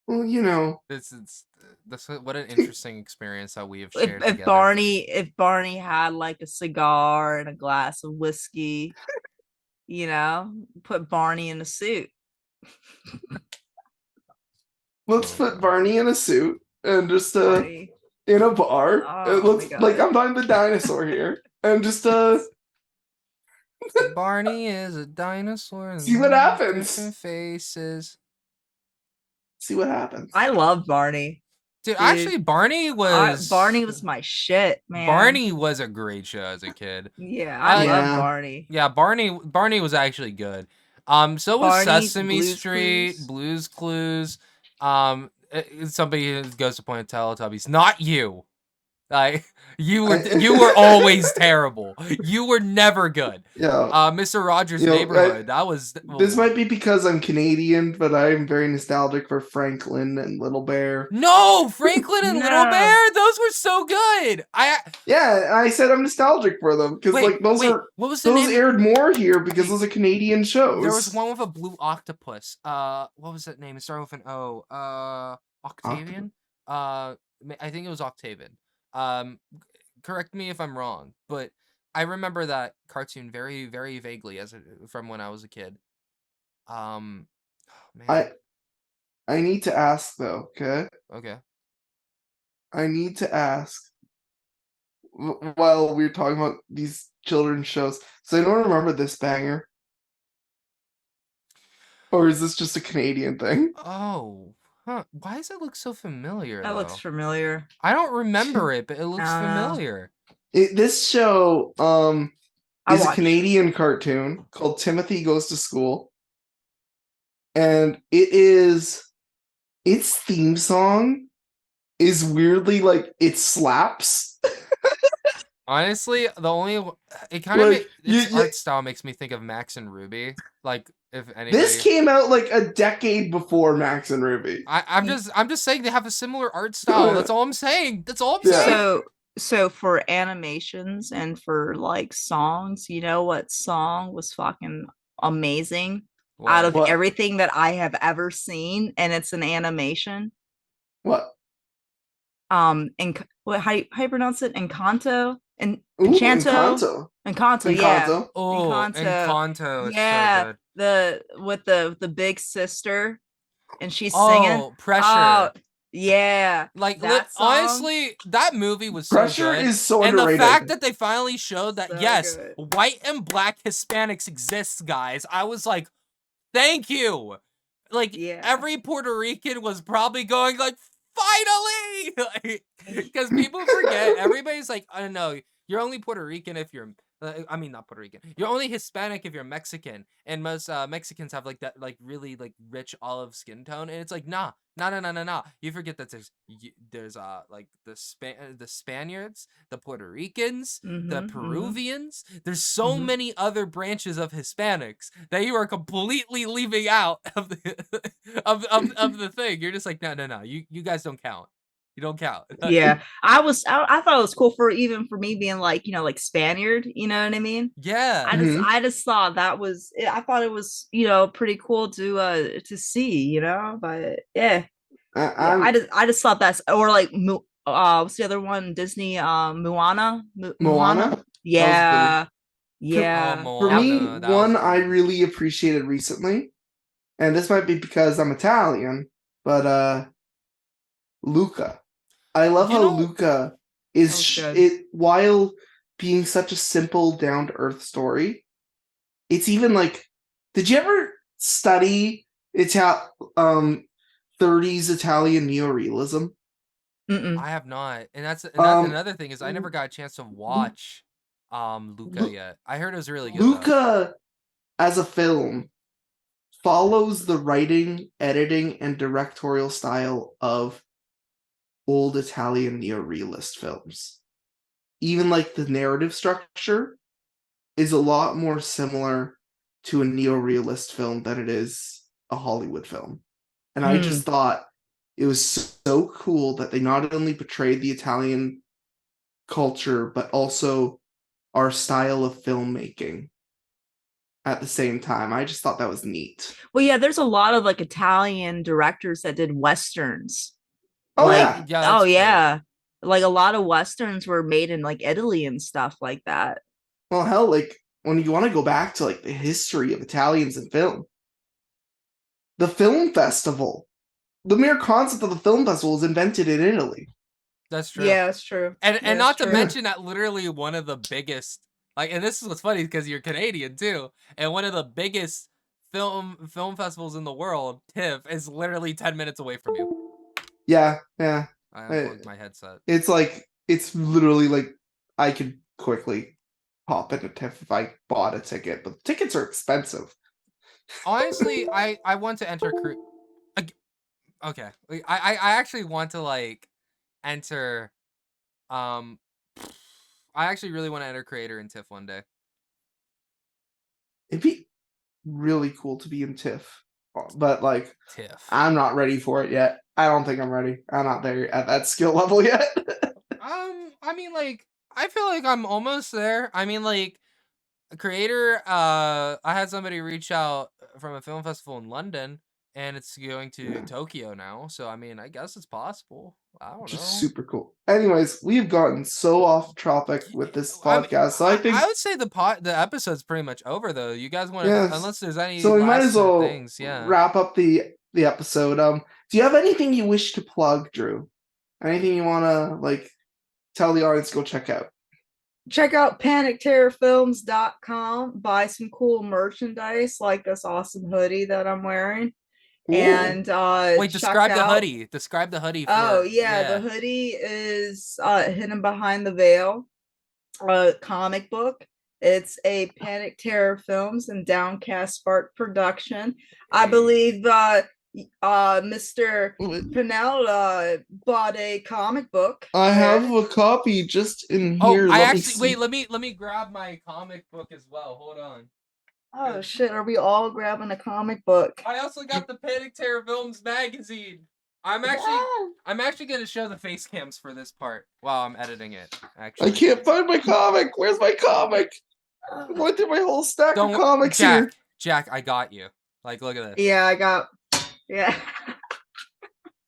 Well, you know, This what an interesting experience that we have If shared if together. Barney had like a cigar and a glass of whiskey, put Barney in a suit. let's Oh, put God. Barney in a suit and just Barney. in a bar. It Oh my looks like God. I'm behind the dinosaur here, and just Barney is a dinosaur and See what they have happens. different faces. see what happens. I love Barney. Dude, Dude, actually, Barney was my shit, man. Barney was a great show as a kid. Yeah, I love Yeah. Barney. Yeah, Barney was actually good. So was Barney, Sesame Blue's Street, Clues. Blue's Clues. Somebody who goes to point at Teletubbies. Not you. Like you were always terrible. You were never good. Yeah. Mr. Rogers' You know, Neighborhood. That was This might be because I'm Canadian, but I'm very nostalgic for Franklin and Little Bear. No, Franklin and Little No. Bear. Those were so good. Yeah, I said I'm nostalgic for them because like those what was the those name? aired more here because Wait, those are Canadian shows. There was one with a blue octopus. What was that name? It started with an O. Octavian. I think it was Octavian. Correct me if I'm wrong, but I remember that cartoon very, very vaguely from when I was a kid. Oh, man. I need to ask though, okay? Okay. I need to ask while we're talking about these children's shows. So I don't remember this banger. Or is this just a Canadian thing? Oh, huh. Why does it look so familiar? That looks though? familiar. I don't remember it, but it looks I don't know. familiar. This show I is a watched. Canadian cartoon called Timothy Goes to School. And its theme song is weirdly like it slaps. Honestly, the only it kind of Like, its art style makes me think of Max and Ruby. Like if anybody, This came out like a decade before Max and Ruby. I'm just saying they have a similar art style. That's all I'm saying. That's all I'm Yeah. saying. So for animations and for like songs, you know what song was fucking amazing out of What? everything that I have ever seen, and it's an animation. What? How you pronounce it? Encanto? Ooh, Enchanto? Encanto, yeah. Encanto. Oh, Encanto. Encanto. It's Yeah, so good. with the big sister, and she's singing. Oh, Pressure. Oh, yeah. Like that song, honestly, that movie was so Pressure good. is so and underrated. the fact that they finally showed that So yes, good. white and black Hispanics exist, guys. I was like, thank you. Like Yeah. every Puerto Rican was probably going like, finally, because people forget. Everybody's like, I don't know. You're only Puerto Rican if you're. I mean, not Puerto Rican. You're only Hispanic if you're Mexican, and most Mexicans have like that, like really like rich olive skin tone, and it's like nah. You forget that there's like the Spaniards, the Puerto Ricans, the Peruvians. There's so many other branches of Hispanics that you are completely leaving out of the of the thing. You're just like no. You guys don't count. You don't count. Yeah, I thought it was cool for me being like, like Spaniard, you know what I mean? Yeah. I just thought that was, I thought it was, pretty cool to see, but yeah. I just thought that's, or like what's the other one? Disney Moana? Moana? Yeah. Oh, Yeah. For Moana, me, that was one I good. really appreciated recently, and this might be because I'm Italian, but Luca. I love You how know- Luca is good. while being such a simple, down to earth story. It's even like, did you ever study 30s Italian neorealism? Mm-mm. I have not, and that's Um, another thing is I never got a chance to watch Luca Lu- yet. I heard it was really good though. Luca as a film follows the writing, editing, and directorial style of old Italian neorealist films. Even like the narrative structure is a lot more similar to a neorealist film than it is a Hollywood film. And I just thought it was so cool that they not only portrayed the Italian culture, but also our style of filmmaking at the same time. I just thought that was neat. Well, yeah, there's a lot of like Italian directors that did westerns. Oh Like, yeah. Yeah, oh that's true. yeah, like a lot of westerns were made in like Italy and stuff like that. Well, hell, like when you want to go back to like the history of Italians in film, the film festival, the mere concept of the film festival was invented in Italy. That's true. Yeah, that's true. And Yeah, not to true. mention that literally one of the biggest, like, and this is what's funny because you're Canadian too, and one of the biggest film festivals in the world, TIFF, is literally 10 minutes away from you. Yeah. I unplugged my headset. It's like it's literally like I could quickly pop into TIFF if I bought a ticket, but tickets are expensive. Honestly, I want to enter okay. I actually want to like enter um I actually really want to enter creator in TIFF one day. It'd be really cool to be in TIFF, but like TIFF. I'm not ready for it yet. I don't think I'm ready. I'm not there at that skill level yet. I mean, like, I feel like I'm almost there. I mean, like, a creator, I had somebody reach out from a film festival in London, and it's going to Tokyo now. So, I mean, I guess it's possible. I don't Which is know. super cool. Anyways, we've gotten so off topic with this I mean, podcast, so I think I would say the episode's pretty much over though. You guys want to, yes. unless there's any So we might last as well things, yeah. wrap up the episode. Do you have anything you wish to plug, Drew? Anything you want to like tell the audience to go check out? Check out panicterrorfilms.com. Buy some cool merchandise like this awesome hoodie that I'm wearing. Ooh. And wait, describe the hoodie. Describe the hoodie. Oh yeah, the hoodie is Hidden Behind the Veil, comic book. It's a Panic Terror Films and Downcast Spark production. I believe Mr. Pinnell bought a comic book. I have a copy just in here. Oh, I actually let me grab my comic book as well. Hold on. Oh shit, are we all grabbing a comic book? I also got the Panic Terror Films magazine. I'm actually gonna show the face cams for this part while I'm editing it. Actually, I can't find my comic. Where's my comic? I'm going through my whole stack of comics here. Jack, I got you. Like, look at this. Yeah, I got. Yeah.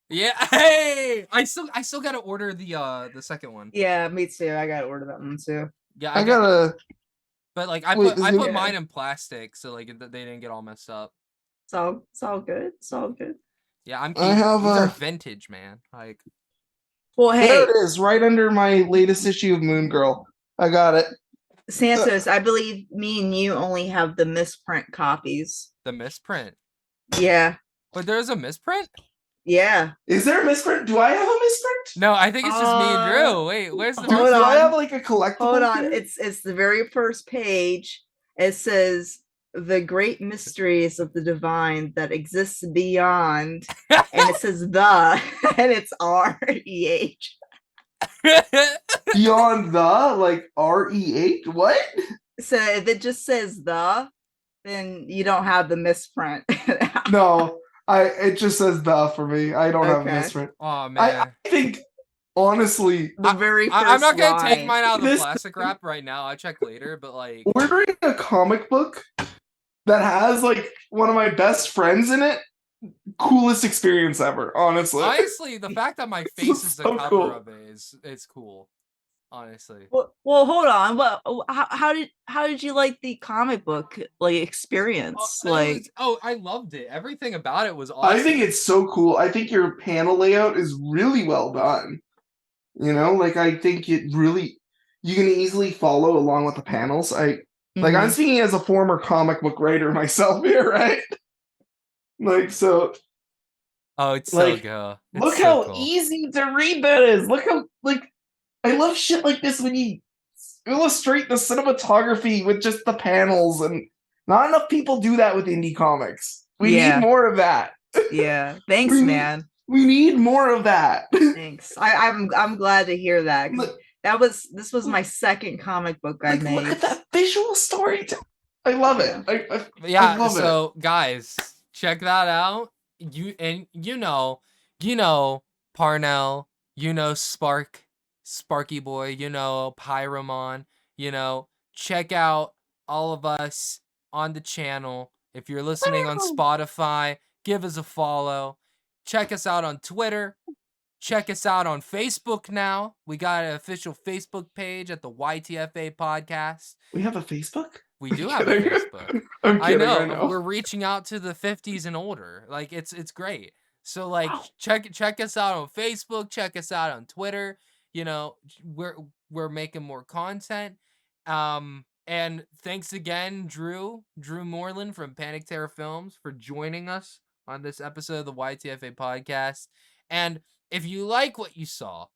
Yeah. Hey, I still gotta order the second one. Yeah, me too. I gotta order that one too. Yeah, I gotta. But like, I put mine in plastic, so like they didn't get all messed up. It's all good. It's all good. Yeah, I have these are vintage, man. Like, well, hey, there it is, right under my latest issue of Moon Girl. I got it. Santos, I believe me and you only have the misprint copies. The misprint. Yeah. But there's a misprint? Yeah. Is there a misprint? Do I have a misprint? No, I think it's just me and Drew. Wait, where's the Do I have like a collectible? Hold on. Here? It's the very first page. It says the great mysteries of the divine that exists beyond. And it says the and it's REH. Beyond the like REH? What? So if it just says the, then you don't have the misprint. No, it just says the for me. I don't have a misprint. Oh man. I think honestly, the very first I'm not gonna line. take mine out of the plastic wrap right now. I check later, but like ordering a comic book that has like one of my best friends in it, coolest experience ever, honestly. Honestly, the fact that my face is the so cover cool. of it is cool. Honestly. Well, hold on. Well, how did you like the comic book like experience? I loved it. Everything about it was awesome. I think it's so cool. I think your panel layout is really well done. You know, like I think it really you can easily follow along with the panels. I'm speaking as a former comic book writer myself here, right? Like so Oh, it's Like, so cool. It's look so how cool. easy to read that is. Look how, like, I love shit like this when you illustrate the cinematography with just the panels, and not enough people do that with indie comics. We need Yeah. more of that. Yeah. Thanks, We need, man. we need more of that. Thanks. I'm glad to hear that. 'Cause this was my second comic book I Like, look made. at that visual story. I love it. Yeah. I Yeah, love it. so guys, check that out. You know Parnell, you know Sparky Boy, you know Pyromon, check out all of us on the channel. If you're listening on Spotify, give us a follow. Check us out on Twitter. Check us out on Facebook now. We got an official Facebook page at the YTFA podcast. We have a Facebook? We do have a Facebook. I'm I kidding. I know. know. We're reaching out to the 50s and older. Like it's great. So like Wow. check us out on Facebook, check us out on Twitter. We're making more content. And thanks again, Drew Moreland from Panic Terror Films for joining us on this episode of the YTFA podcast. And if you like what you saw,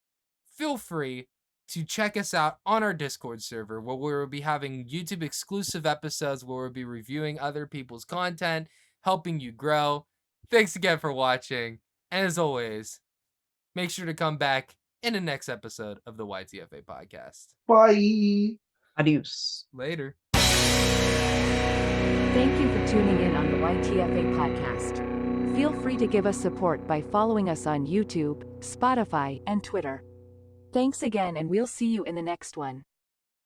feel free to check us out on our Discord server, where we'll be having YouTube exclusive episodes where we'll be reviewing other people's content, helping you grow. Thanks again for watching. And as always, make sure to come back in the next episode of the YTFA podcast. Bye. Adios. Later. Thank you for tuning in on the YTFA podcast. Feel free to give us support by following us on YouTube, Spotify, and Twitter. Thanks again, and we'll see you in the next one.